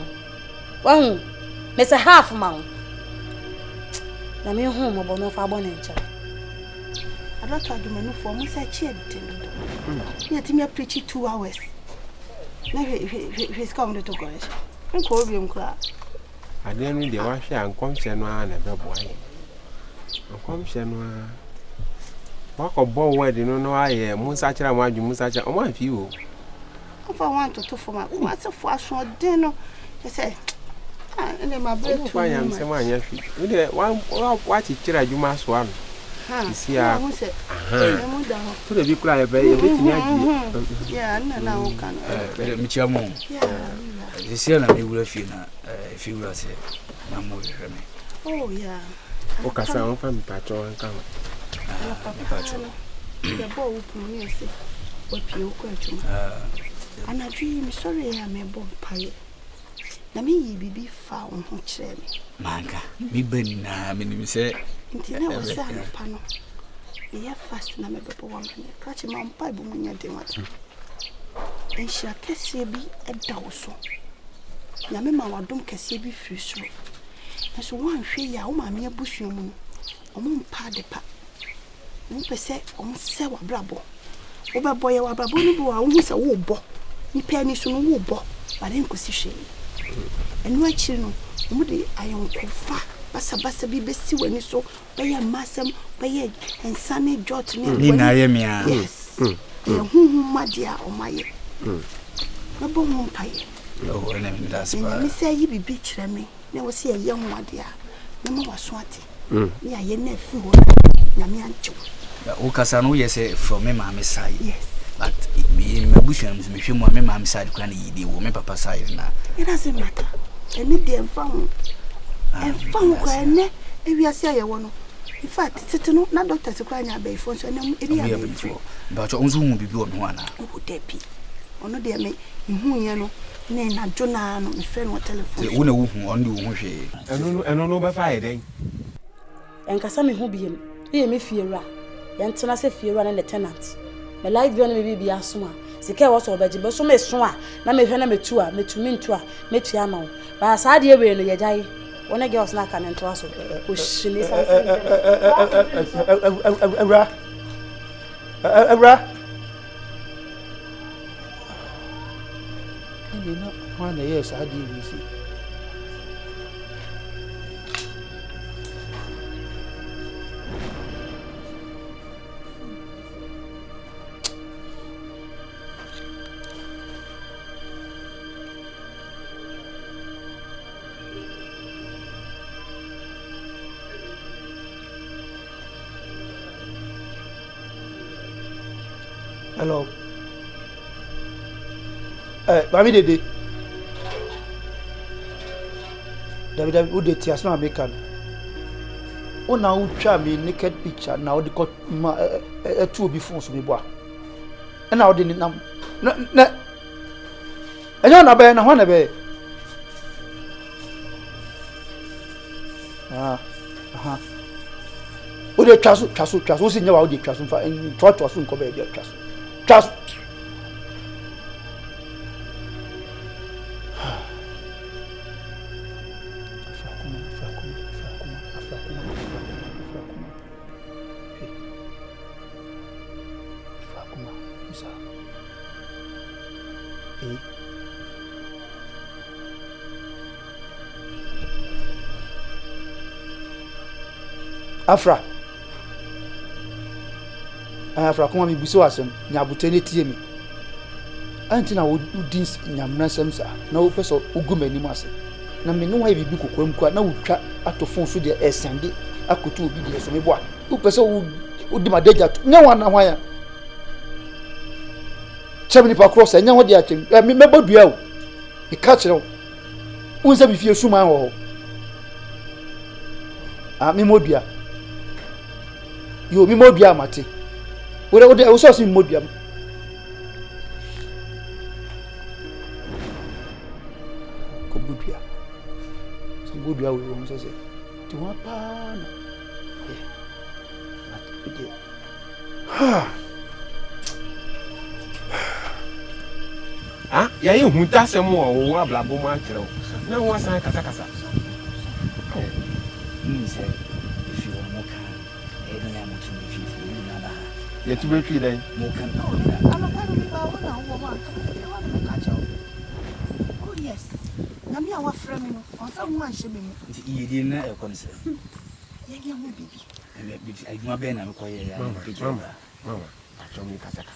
wa hu me say half ma na me hu mo bo no fa bo ne nche adaka do me no fo mo say chi edite no ti me preach 2 hours na he ska mo to go nko obi nkura Adenu de wa hwe ankomhye no a na beboa ye. Ankomhye no a wa ko bo word no no aye Musa kira mo adwu Musa kira o ma fi o. If I want to for my what's a fast for dinner, I say, and my bread. Why am someone yes? What is it? You must one. See, I was it. To the big cry, yeah, no, can Michamo. This year, I will feel if you will say, Mamma. Oh, yeah. Okay, sound from Patron and come. The ball open, yes, what you question. And I dream, sorry, I'm a bomb pirate. Na me be found who chair me. Manka, me burning, I mean, say, until I was a panel. They are fast and I'm a woman, catching my pipe when you're doing what. And she a cassia be a dowso. Yamma, don't cassia be free so. As one free, oh, my mere bush, you moon, or moon pad the pa. Who per se on sewa brabo. Oba boy, our babonibo, I almost a wobo. You penny soon wobo, but then could see. And what children, Moody, I am fa, Bassa be bestie when you saw by a massam, by a and sunny jot me. Yes, my dear, or my no bone pie. Oh, and that's why I say you be beach me. Never see a young one dear. No more swatty. Yeah, you never fool. Yamiancho. Okasano, yes, from my mamma's side. Yes. But me, my bush, and me, my mamma's side, granny, the woman, papa side now. It doesn't matter. And if they found if you are saying one. In fact, it's not doctors to cry now before, so I'm before. But your own won't be good one. Who would they be? Or no, they make whom you know, Nana Jonah, no friend or telephone. The owner who only I don't know by Friday. And Cassami who be him, hear me fear. Yantana say fear and the tenants. My life may be a swan. The care was over, but so may swan. Now may Hannah me tour, me to mean tour, me to Yamo. But as I dear way, no, die. When I get snack and to us, who she is one yes, I did see. Hello. Mami Dede. David, who did tears no make an? Oh, now try me naked picture. Now the cut a two before so me boy. And now didn't know. No. And you're not bad, one of Who the trust, who's in your audio trust and try to assume cover your trust. Trust. Afra kuma mi biso asem nya butene tie mi anti na wo dis nyamna sem sa na wo peso ugumanim ase na me no wa bibi kokwam kwa na wotwa atofon so de esende akoto obi de so me boa wo peso wo di madeja nya wana hwan chemni pa cross nya ho de atem me mebodua wo e ka kire wo unse bi fie suma ho me modua yo me modua mate we so sin modua ko budua sin modua we won so se ti wa pa na ya yi hunta sem wo ablabo ma kire wo na wo san kasa say if you want more can any am to be fit na ba ye tu be twi den more can oh yes na me awa frame no on sa mo anhye me mu ye di na e concern ye ye mo bibi e bibi ai mo be na me ko ye ya mama Pachomi Kasaka.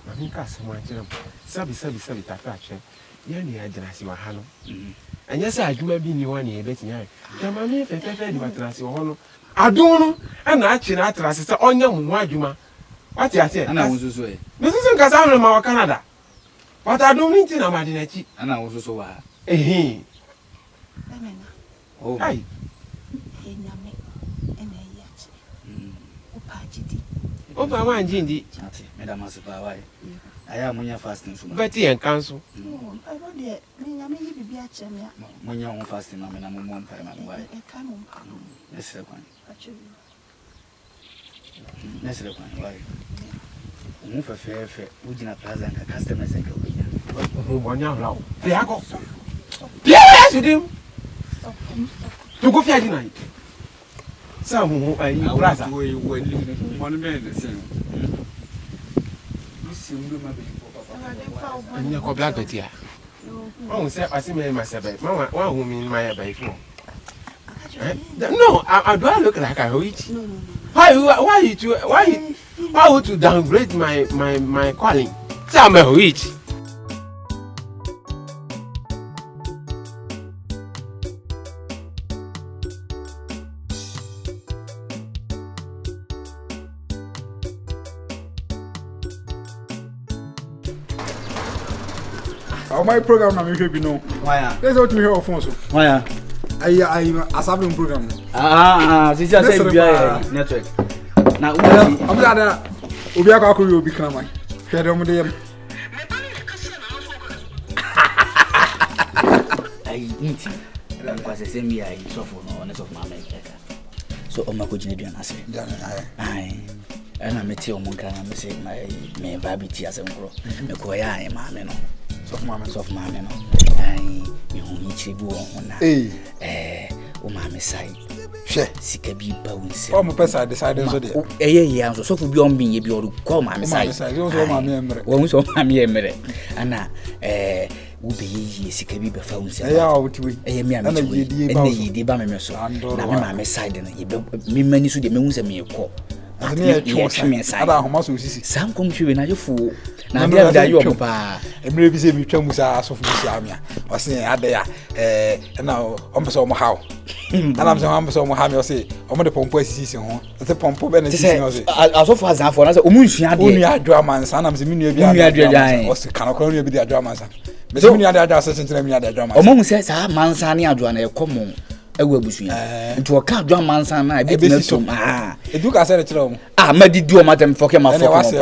Mamika Samanjam, Sabi Tafache, Yani Ajanasi Wahano. And yes, I do maybe you one year betting. Mammy, Fefe, Matrasi Hono. I don't know, and actually, Atlas is on young Wajuma. What I said, and I was this way. This isn't Casano, Canada. But I don't need to imagine, and I was so eh. Oh, hi. Oh, my one, Jindy. Madam Masapa, I am on your fasting. Betty and council. No, I don't dare. Me, be a champion. When you're on fasting, I'm in a moment. I can't. Let's say one. Let's say one. Why? Move a fair, would you not present a customer and go with you? One young law. They are go. Yes, with him. To go fair tonight. Some who are you, brother. One man the same. You see, and you go black here. Oh, sir, I see me myself. Mamma, one woman in my before. No, I don't look like I reach. Why would you downgrade my calling? Say I'm a witch. My program na me hwe bi no. Why? Let's go to me here on phone so. Why? I asabem program. Sisi say bia network. Na I'm glad obi akwa obi kana man. Hwe dem de yam. Ai nti. Kwa se mi ai sofo no ne sofo ma me. So o ma ko jina duan ase. Ai. Ana meti o mon kana me say me ba bi ti asem kro. Me ko ya ai ma me no. Soft mama no. Ai, me hu nchi bu won na. O mama sai. Hwe, sika bi ba wonse. O mo pesa decide so de. Ye anso so fu bi on bin ye bi o ko mama sai. Mama sai, so mama emre. Won so mama emre. Ana wo be ye sika bi ba fa wonse. Ya o tiwi. Mi am tiwi. Ene yi di ba me so. Na me mama sai de na ye me mani so de me hu se me ko. Ani atwa ada ahoma so sisi. Sam kom hwe na je fu. Na dia da yo mo pa. Emre bi se bi twa musa asofu bi amia. O se ada ya na o mpese o mo hawo. Ana mse o mpese o mo ha me o se o mo de pompo asisi ho. Se pompo be na sisi ho se. Asofu azanfo na se o mu nsua de. Onu adwa mansa na mse minua bi adwa. O se kana ko onu bi adwa mansa. Me se minua adwa se sentina minua adwa mansa. O mo se sa mansa ne adwa na e komo ewu abusuya nti o ka adwa mansa na e bi na tom edu ka se re kire o ma didi o matem foke ma foke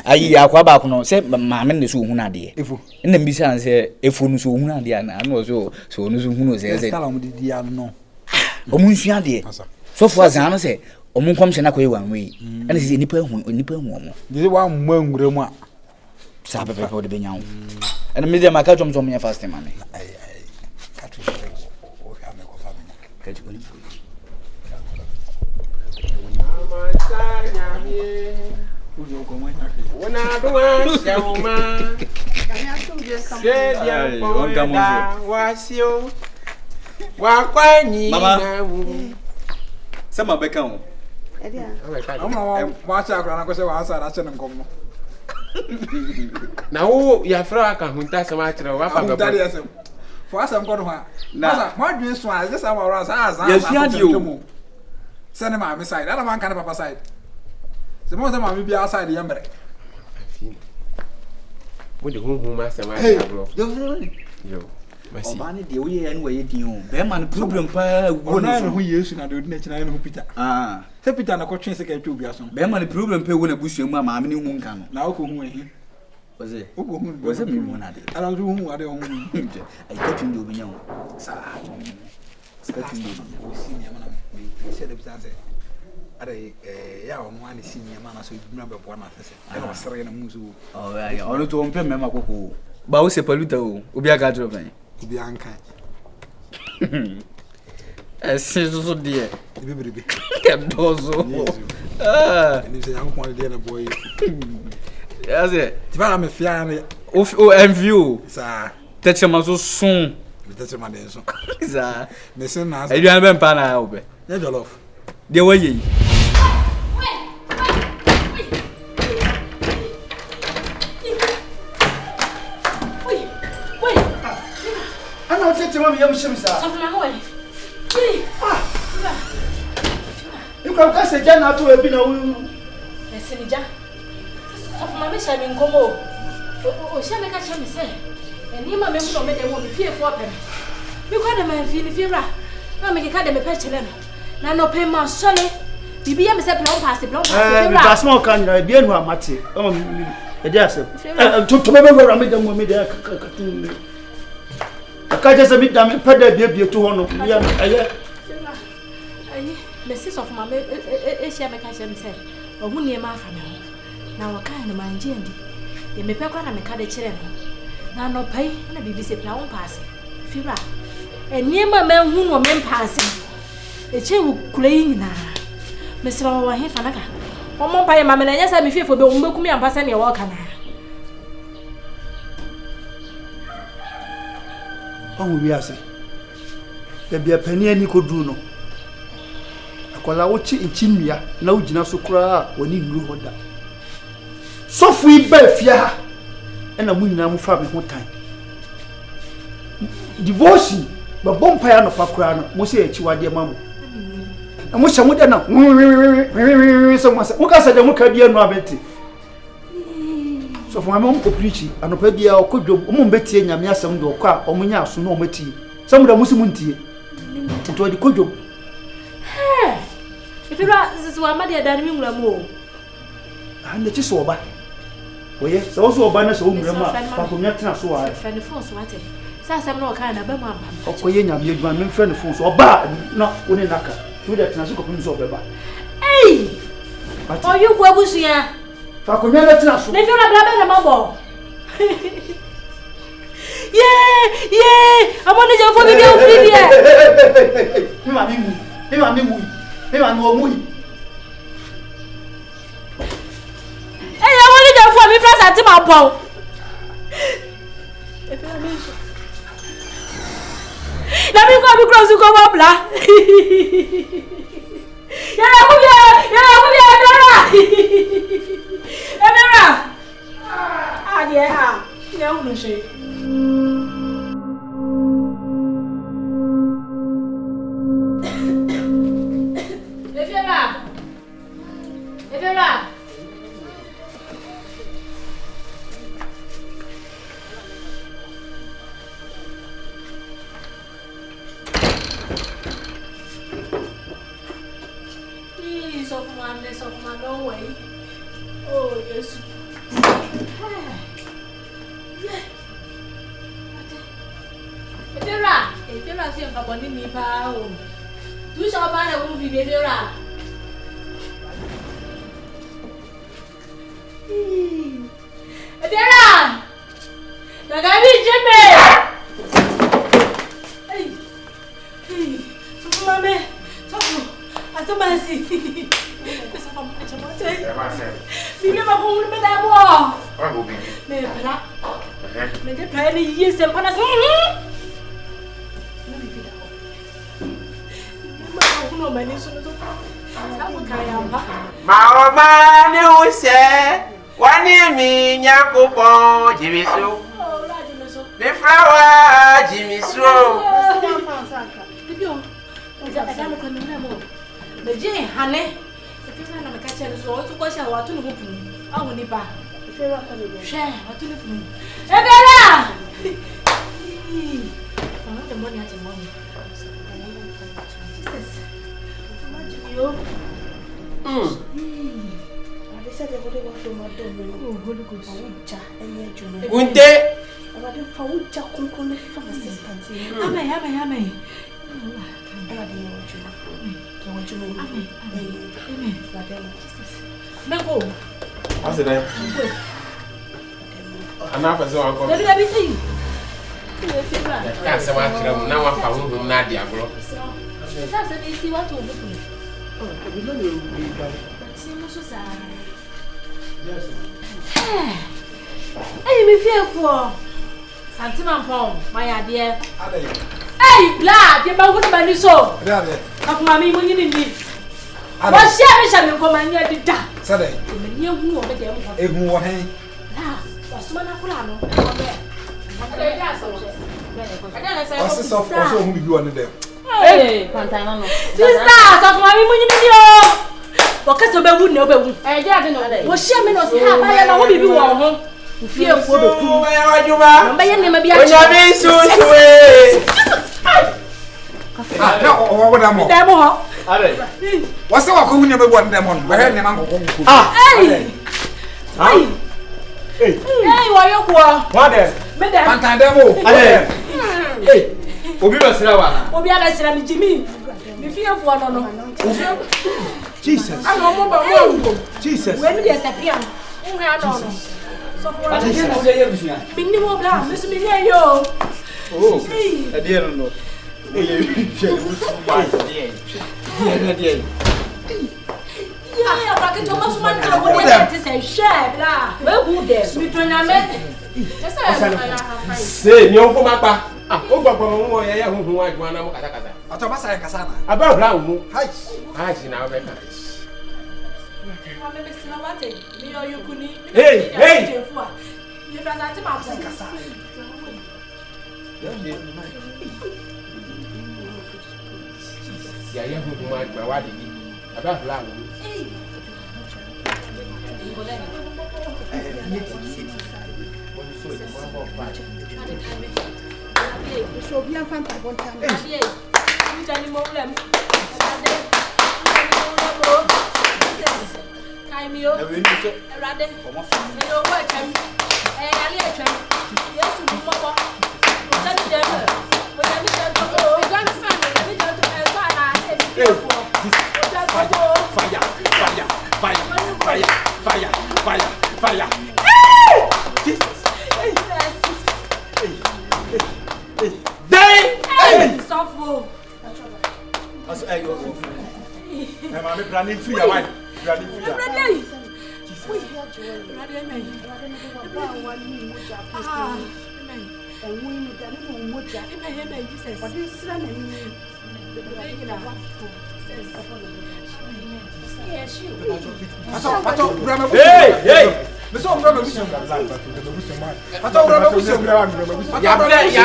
ayi akwa ba ko no se maame ne so hu na de efu na mbi san se efu no so hu na de na no so no so hu no se se kala mo didi ya no o mu nsua de so fo azan no se o mu nkom se na ko ye wanwe ana se nipa hu o mo de wa mma nwure mu a sa pepe o de benyawo ana mi de ma ka jom me fast mame ai ka tu Sama beka ho. Na wo ya fra aka hunta sama kire wa fa ga for asam ko no ha na ma dwen so a just am around as yes ya di o send ma me side ala man kan papa side se mo se ma me bia side ya mere wo de hu ma sama ya bro yo o ba ne de wo ye anu ye din o be ma no problem pa wo na hu Yesu na de na china hu Peter se Peter na ko twen se ka twa obi aso be ma no problem pa wo na busu mu a ma me ne hu nka no na wo ko hu ehi Oze. Oze mi mo na de. Ala do hu ade hu. Ai ka tun do bi nyawo. Sa. Ka tun do. O si ni ma na. Mi se de bi san se. Ade ya o no ani si ni ma na so bi na be bo na se. E no sere na mu so. Oh ya. Ono to mpe mema koko. Ba wo se paluta o. Obi aga dro ban. Obi anka. Se so de. Ibe bebe. Kem dozo. Ni se yanko kwa de na boy. Aze, ti va na me fia na o envio. Sa. Tete maso son. Me tete ma de son. Sa. Me se na. E duan ben pa na obe. Ya jollof. De waye. tema me yam shimsa. So na ho You can cast a jan out to a bino. Esinija. So ma me sha me nkomo. O sha me ka cha me say. Eni ma me mu no me dem wo me fie fo pem. Me kwa dem an fi ni fie bra. Na me ka dem me pe chele no. Na no pe ma sole. Bibi ya me say plan pass fie bra. Me pass mo kan na bia nu amate. O e dey asem. To me go ram dem wo me dey ka aka just me dam pe da bia to ho no. Ya aye. Me sis of mama e share me ka share me say. Ohu nie ma afa me ho. Na wo kan no manje ndi. Ye me pe kwa na me ka de kire no. Na no pai na bibi se plan pass. Fibra. Eniema ma hu no me pass. E che wo kula yi nyina. Me sra wo he fa naka. Omo pai ma me na nya sa me fiefo be wo mbeku mi ampa se ne wo kana. On wi ase. Be bia pani ani ko duru no. Akola wo chi nchinnua na wo gina so kura woni nuru hoda. Sofu iba fia ha. Na mu nyina mu fa me ho tan. Devotion ba bompa ya no pa kura no mo se echi wade ma mo. Na mo hyamu de na so mo se mo ka sa de mo ka bia no abeti. So for mo ko preach anopa bia okodwo mo mbetie nyame asem de okwa o mo nya aso no o mati. Some da musu muntie. To de kodwo. If you are this one, my dear, that means more. And the chiso ba. Oh, yes, also a banner so grandma, Pacomiata, so I friend the phone, so I say, Sassam no kind of Bama. Oh, Koyena, you my friend the phone, so bad, not only Naka, to that Nasuko Prince of Beba. Hey! Are you where was here? Pacomiata, if you're a blabbing a mumble. Yeah, I wanted your phone to be Hey, I wanted to for me first at my paw. Let me go across to go up, la. Oh, yes. If you're not here, Papa, need me power. Do shall buy a movie, baby. Vera! The guy is Jimmy! Hey! So, Mamma, so, I don't mind see. We never go to that wall. I will be. May the play years and panas. Mama, no, sir. One year, me, Yakupo, Jimmy Sue. The flower, Jimmy Sue. The Jay, honey. If you're not a catcher, so to wash our two open. I will nip back. If you're not going to share, what to live in. Evera! I'm not the money at the moment. Jesus. I said I would want to my dome. Holy Ghost. Gunte! I would found Jack from assistant. Amen. How's it then? I'm not as well. Everything. Can't say what now I found him, Nadia. That's a easy one to open. Oh, we don't know. But see, Mr. Hey, me fearful. Santima Pong, my idea. Hey, blood, you're about to buy so. Of mammy, when you need me. What's your mission? Come and get it done. Saturday. You know the devil. If you want him, what's one of Fulano? What's of also who you on them? Hey, Pantana. Sister, so for me munyi Waka so be wu na be wu. Eh je ade no. Wo hia me no se ha ba ya na wo bibi wo ho. Fie fo be ku. Wa ya waduma. Mba ye nema bi a. Onya bi susuwe. Ah, na o da mo. Da mo ho. Are. What's wa ko hu ne be won dem on. Ba he ne man ko ko. Ah. Hey. Hey. Hey, wa yo ko. What there? Me da. Pantan dem o. Are. Hey. Obi ba sira wa. Obi a ba sira mi Jimmy. Mi fie fo no no. Jesus. I no mo ba mo. Jesus. We mi dey sepia. Unwe ano no. So for Ati se na ye busia. Bindi mo bla, mi so mi ye yo. Oh. E dey no. E ye je lu tu ba dey. Dey. Yeah, ba ke to ma so man na wo dey ti say share bla. We who dey. Mi to nya me. Say ni o ko ma pa. Ah, o gbagbo mo ye ye hunhun wa juma na mo kata kata. Ato ba sai kasa na. Aba bra mu. Hai. Ah, si na o be ka. Hey, hey. Ya ya hu ma gba wa de ni. Aba bla mu. So bien fan par bon temps. Kaimio. Rade. Hello, welcome. Ali atwam. Yesu mmobo. Tani dem. We dem dem to. We gonna find we dem dem to so na e Fire. Jesus. Hey, suffer. As I go. I'm planning free away. Planning free. Ready. Hey! Meso brother we sham that land Pato brother we sham Ya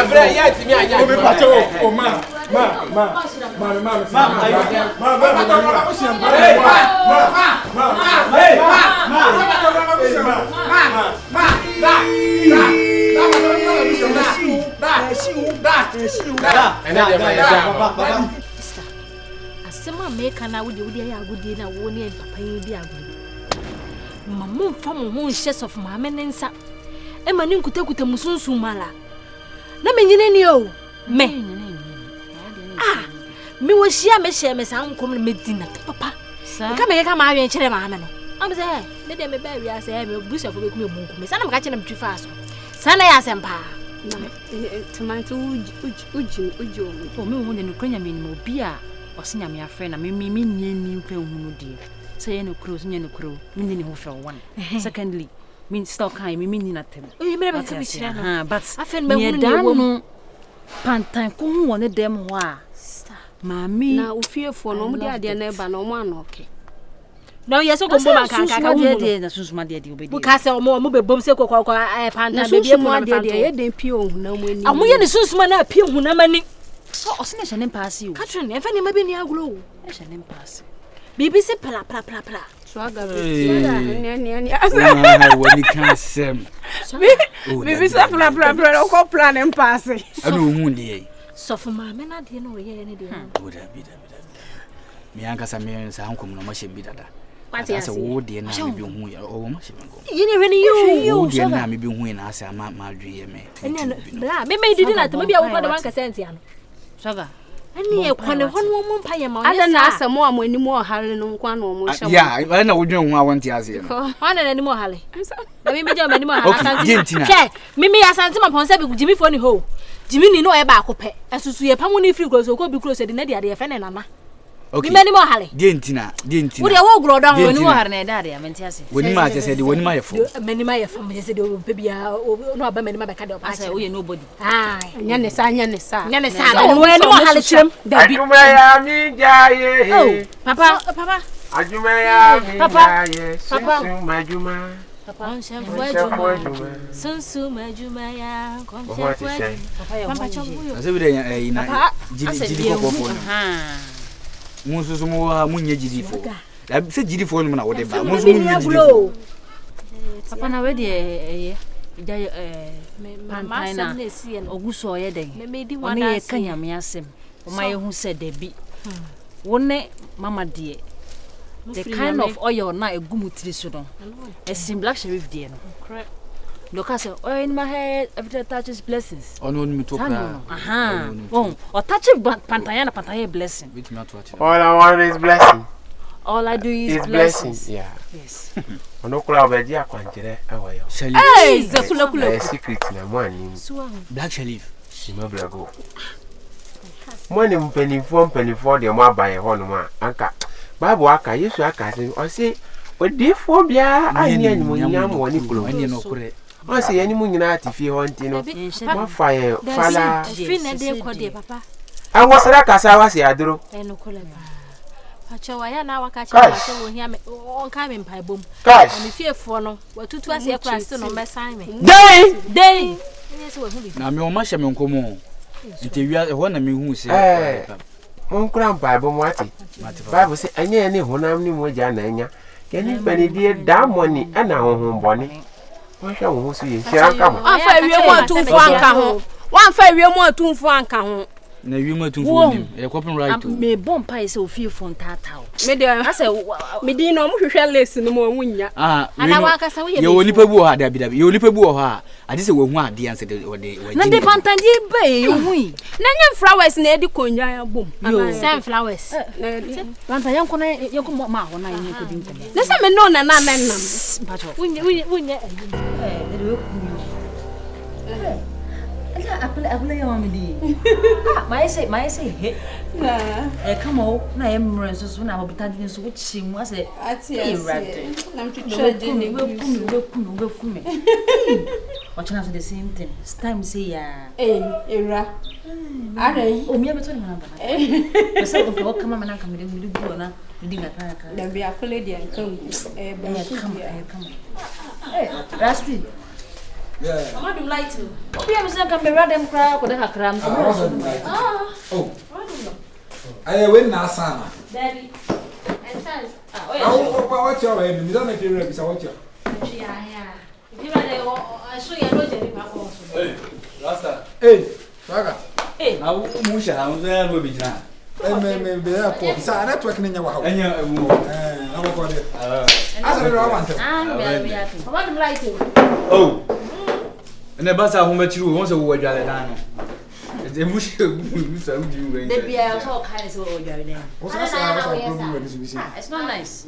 bre ya ti mi anya. O pato o ma Asema meka na wudi ya agudi na wo ne papa yi di agudi. Mamu mfa mo ho nhye of maame ne nsa. E ma ne nkutakuta musunsun mala. Na menyine ni o. Me. Me wo hia me hye me san kom na medina papa. Nka me ka ma awen kire maame no. Am se me de me ba wi ase me busuafo be kum emunku me sana me ka kire na me twifa aso. Sana ya sempa. Tomato uji o me hu ne no kronya me no bi a osinya me afre na me ni mfa hu no die. Say no cross no crow me ni ho fe one. Secondly me still kind me ni na tem. Oh, you me be come chira no. But afen me hu no pantan ko hu won dem ho a. Mami na ofiefo no mo de ade na eba no mo anoke. No yeso ko mbo mankanka ka hu de na susuma de obedi. Bu ka se mo be bom se kokko pantan be bie mo de ye den pie ohun na mo ani. Amoye ne susuma na pie ohun na mani. So osine hye ne paase o. Catherine, efa ne ma be ni aglo o. Hye ne paase. Bibi se pla. So aga be. Ni. Ah, wani kan sem. Bibi se pla o ko plan em paase. Ano hu ne. So for ma me na de no ye ne de. Oda bi. Mi anka sa me sa hankom no ma hye bi dada. Kwati ase. Wo de na me bi hu ya. O ma hye ngo. Ye ne hwene yo. Wo de na me bi hu na ase ma dwe me. Bla, me didi na to me bi akwa de man ka senti ano. Saga. Ani e kwane hono mo mpa ye ma. Ada na asemo amani mo ohare no nkwa no mo hye. Ya, I na wodwen hu awon ti ase no. Wana na ni mo hale. Na me meja mani mo hale asante. Che, mimi asante ma ponse bi Jimmy fo ni ho. Jimmy ni no e ba akopɛ. Asusu ye pamu ni free close ko bi close de na de ade fe ne nana. Okay. Mimi ni mo hale. Die ntina. Wo de wo gro don woni mo hare na da de amenti ase. Woni ma je se de woni ma ye fo. Mani ma ye fo me se de o pe bia no aba mani ma be ka de o pa. Ase wo ye nobody. Ai, nya ne sa. Nya ne sa. Wo ni mo hale chirem. Dabi. Ajuma ya mi jaye. Oh, papa. Ajuma ya mi jaye. Papa. Majuma. Papa on chef wajuma. Sunsu majuma ya kon chef wajuma. Papa chobuyo. Ase bi de ina jidi kokofo no. Munsusu mo wa munye jidi fo. Da se jidi fo no na wo de ba. Munsusu munye jidi fo. Papa na we de mama sam na esi en oguso ye den. Me di One ye kanyame asem. O ma ye hu se de bi. Wone mama de the kind of oil na egumutiri so no. Esim black sheriff de no. Correct. Look at oil in my head every touches blessings. Oh no me to pra. Aha. Oh, or touch pantaya blessing. Wait me to watch. All I want is blessing. All I do is blessings. Yeah. Yes. Ono kula obeji akwanjere awayo. Hey, zakula. Secret na mwani. Black sheriff. Shima blago. Mwani mpenifo de mwa baye hono ma anka. Babu aka Yesu aka se o se odifo bia ani ani munyam woni kulo. Ani no kure. O se yani munyina atifie ho ntino. Ma faye fala. Fi na de ko de papa. Anwo sara kasa wa se aduro. Eno kole ba. Pacho ya na waka cha se wo hia me on ka me mpa bom. Ami fiefo no watutu ase ekra se no mesan me. Dey. Na me o ma hye me nkomo. Ntewia ho na me hu se. Onkran Bible mwati. Bible say anya ne honam ni moja na anya. Keni panidie da money ana honhom bone. Wa hwa wo so ye hira ka mo. Afa wie mo atumfo anka ho. Wan fa wie mo atumfo anka ho. Na wie mo atumfo nim. E kopin right. Me bomb pie se ofie fon tata. Me de ase me din no mo hwehwe lace ni mo nwunya. Ana wa kasa wo ye. Ye onipa bu ho dabi. Ye onipa bu ho ha. Ade se wo hu ade anse de wode. Na de pantandi be hu. Na nya flowers na edi konya ya bom. Sunflowers. Pantaya nko na yeko ma ho na yin ko din tele. Na se me no na nam. Mpacho. Unye. De we ku. Apple ya mami di. My say he. Na. Come on. Na emre so na obitadi so wuchi mu ase. Ati na mtutwa jeni we kumi. Watching the same thing. It's time say ya. Era. Are. O mi abeto ni manamba. Pesa ko kama manaka mi du na dinga kaka. Da bi akole di ankam. Come. Rusty. Yeah. Mama do like to. Obi am say kan be radem kra ko de kakra am. Oh. Aye when na sana. Daddy. And sans. What your way? Me don't make you ready. So what your? Yeah. If you are show you no jeri pa ko. Hey, Rasta. Hey, Saga. Hey. Na mu sha na zo ya no bi jina. Me be ya ko. Sa network ni nya wa ha. Anya mu. Na ko de. Asa ro want. Be ya. Mama do like to. Oh. Ne ba sa ho ma chiru won se wo wadwale dan no. E mu she mu sa u di we. The bia so kind so wadwale dan. What's that problem with this? It's not nice.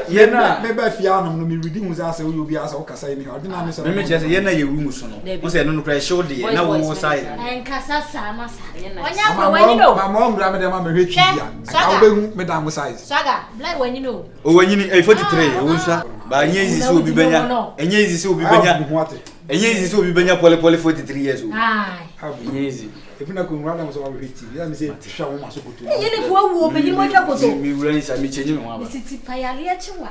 Ye na me ba fia no no me ready hu sa se wo bi asa wo kasa ni ha. Odi na me se. Me chese ye na ye room so no. Won se no no kra show de na wo side. En kasa sa ma sa. Onya ko wani no. Mama mbra me de ma me hwetwi bia. Ka wo be hu me dan wo size. Saga, black wani no. O wani ni 43 wo nsa. Ba nye izi so obi benya. Enye izi so obi benya. Enye izi so obi benya pole 43 years old. Ai. Enye izi. Efuna ko nwara na so wa hweti. Ya me se twa wo ma so koto. Enye ne fo wu obi mo twa koto. Mi wura ni sa mi chenye me wa ba. Siti payale a chiwa.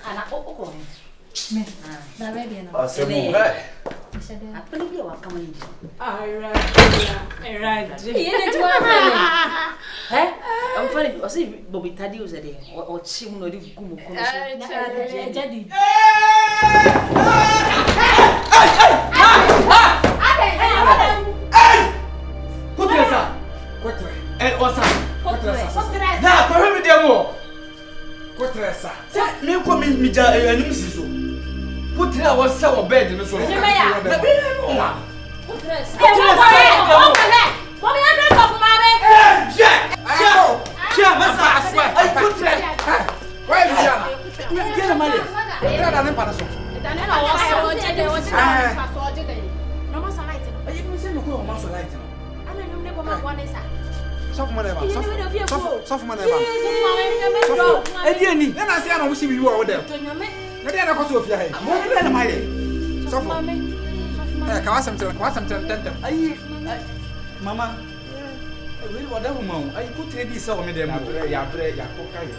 Ana o. Me. Na be bien no. Asemu. Apple bi wa kama ni. Right. Ye ne twa fa. I'm funny. I say Bobby Tadi was there. Or chim no di gumu kono so. Jadi. Kutresa. Osa. Na, kwa hemi demo. Kutresa. Me ko mi ja anim siso. Kutra was sa wo bed no so. Na bi no wa. Kutresa. What me address of mama? Chia, masa aswa. Ai kutre. Why is that? Get a money. Get a number so. Daniel was so jede was so jede. No masa light. Ai mo se no ko masa light no. Ana no ne boma one isa. Sofu mo neba. Sofu mo neba. Edi ani. Na na se ana wo si bi wo wo dem. Na dia na ko so ofia he. Mo bi na mai. Sofu. Ka wasam tel tentem. Ai. Mama. We what that woman. I put ready so me dem. Ya bre ya koka yo.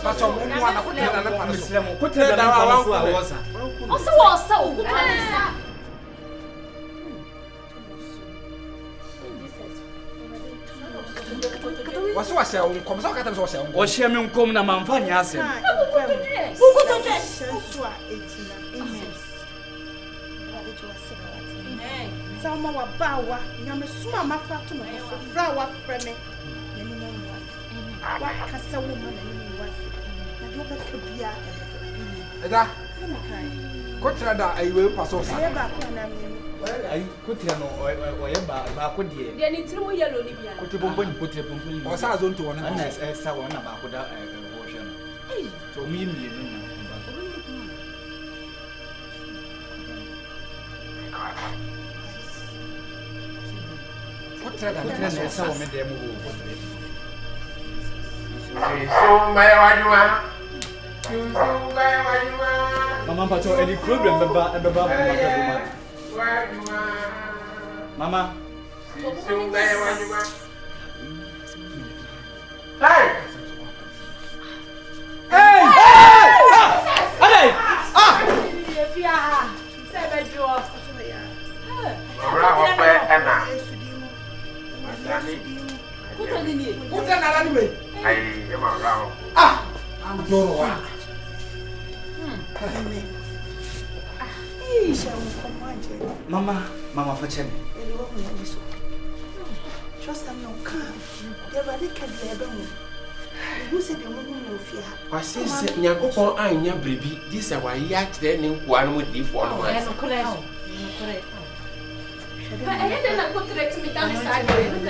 But some one na put na na pa so. Put na na so a wosa. Osa o good man. What's what say on come so ka tell so say on. O share me nkom na mamfa nya asem. Sama wa bawa nyame suma mafatu no so fra wa freme nyame no wa kasa wo ma na ni wa na do ba ka bia Eda ko tira da ai we paso sa ye ba ko na mi ai ko tira no o ye ba ko die de ni tiri mu yellow ni bia ko te bomboni o sa zo nto wona na sa wona ba ko da ho hwe no to mi mi ni na Mama pato any problem baba Mama Hey Mama fetch me. Trust am no come. They already can label me. Who said they won't know fear? I say Nyankopon anya brebi this a why ya kire ne nkoa no di fo no.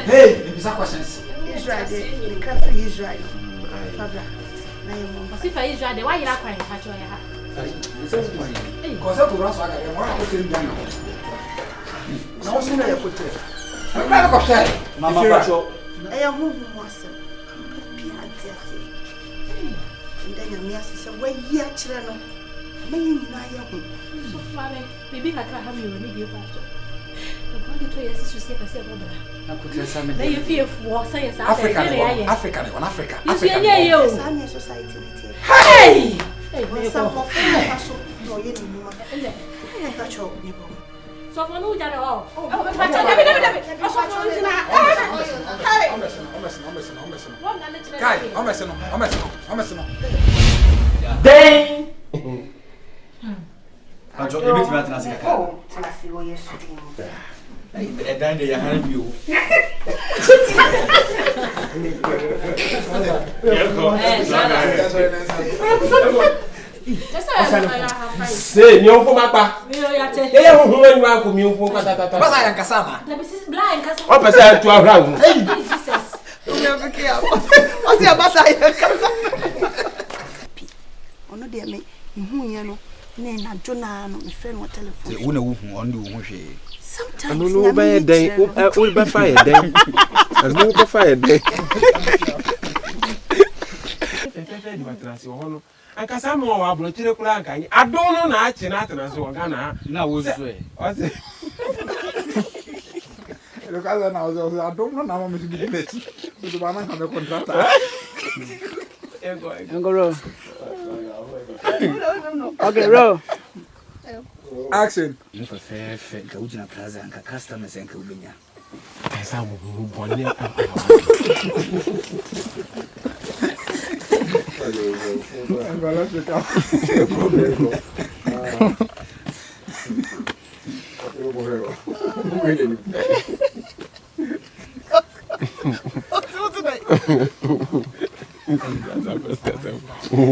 Hey, bisa questions. Israel, the country Israel. Fabra. Na yemo. Si fa Israel, why you crying? Catch your ha. Cause I go run so I can want to tell you. No sooner you put it. I'm not going to say. Mama pato. I am who was Pianti. And then your mias is away yet children. May you know I am. So far, maybe I can't have you when you pato. The 2 years to step as a brother. I could tell some. They fear for science. African. You see, yeah, society. Hey! Some of them no, you know. So for no jare all. Dang! Ajo ebe ti matina sika. Oh, tlasi wo yesu di. E dan de ya han bi o. Say, mi onfo mapa. Mi o yate. E hu anu akọ mi onfo katata. Basa yan kasa ma. Na bisis blind kasa. O pese atu ahra hu. Jesus. O me afike ya. O si abasa yan kasa. Ono de me hu yan no na jona no me friend wa telephone. Say una hu on do hu hwe. Sometimes no be den o be fire den. Anu be fire den. Fefe di matrasi o hono. Akasa mo wa bro chire kula kan adon no na achi na atena so ga na wo so e o se lo kaza na o adon no na ma me bi beti so ba na ka me contractor Go roll. Okay, roll. Action. You for fair ka ujina plaza nka customers nka ubenya. Esa mo boni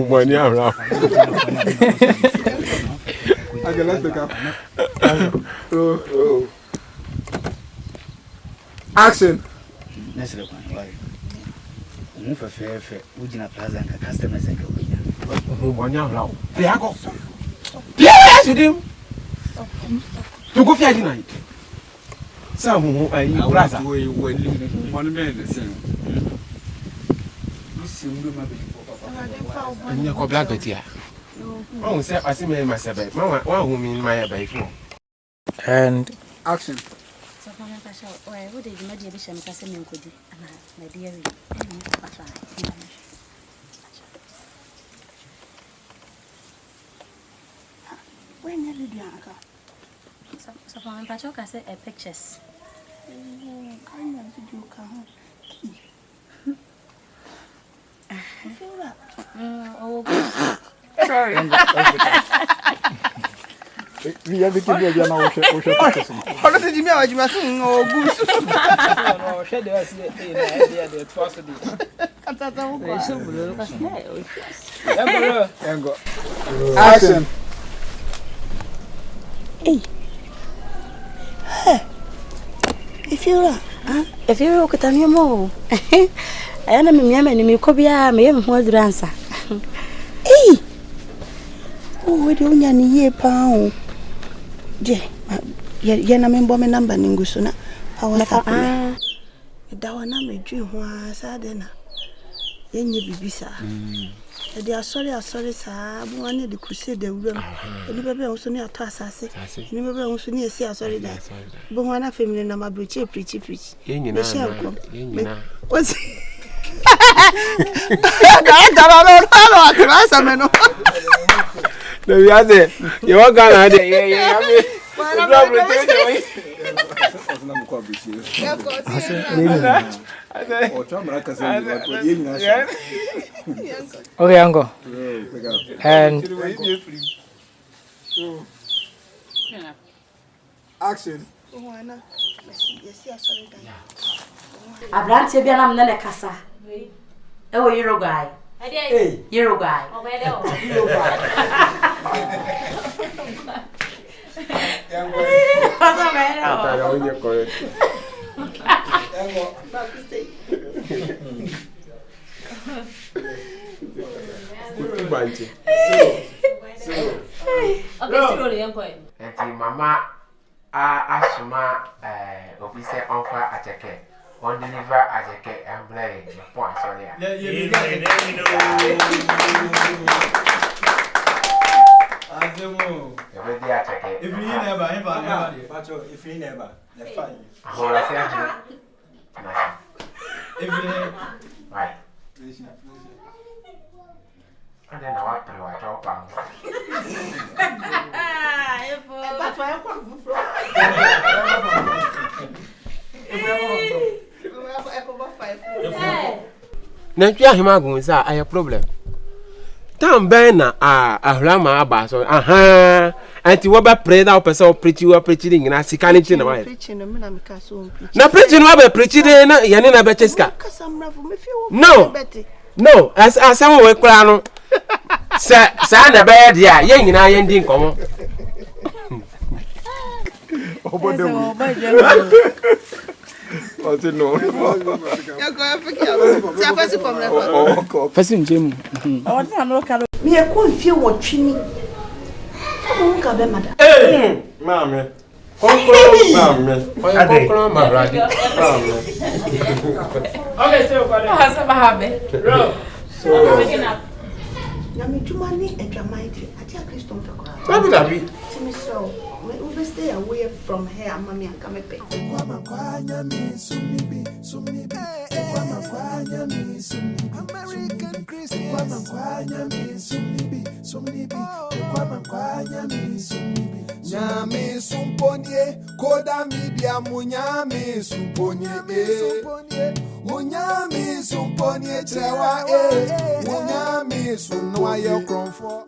Money around. Action. Let's look on. You for fair ujina plaza nka customers nka ubenya. Money around. They are go. Yes, you do. You go fight tonight. Some who are in plaza. We one man the same. Nya ko black betia. Oh, say I see me myself. Mama, one who mean my by phone. And action. Pacho, why would you imagine the shame as a man could? My dear, when you did Yanka? So from Pacho, I said a pictures. Kind of did you come? I feel that. Oh, sorry. We have to give you a motion. How does it mean? I must know good. No, shed us the atrocity. Action. Hey. If you're a Catania more, I am a man and you could be a man who was answer. Hey. Oh, we don't need a pound. Yena membo me number ningusuna. I was that number dream was adena. Yenye bibisa. They are sorry, sir. One the crusade the room. And never also near Tassasi. You never also near see a sorry that. But one family number preach. What's No, you are there. You are gonna do okay, Uncle. And Action. Abrante bia na mna kasa. E wo yiro guy. Hey, yiro guy. Yiro guy. Pasa mero. Para onde corre. Mama asuma officer offer a check on deliver a check and play the point sorry. Right. And then I want to watch all pounds. Nanti ahima gunsa aya problem. Tam ben na ahlama aba so anti wo ba pray that person preach nyina sika ne chi na why. Na preach no ba preach de na yane na ba cheska. No, as some we kura no. Sa na ba dia ye nyina ye ndi nkomo. Obodo. What's it no? Me a confuse what chini. Come on, madam. Hey, mammy. Okay, so we stay away from her, mommy, and come back. American Christians. Nyame sumponye koda media munyame sumponye munyame sumponye trewa munyame sunwa ye kronfo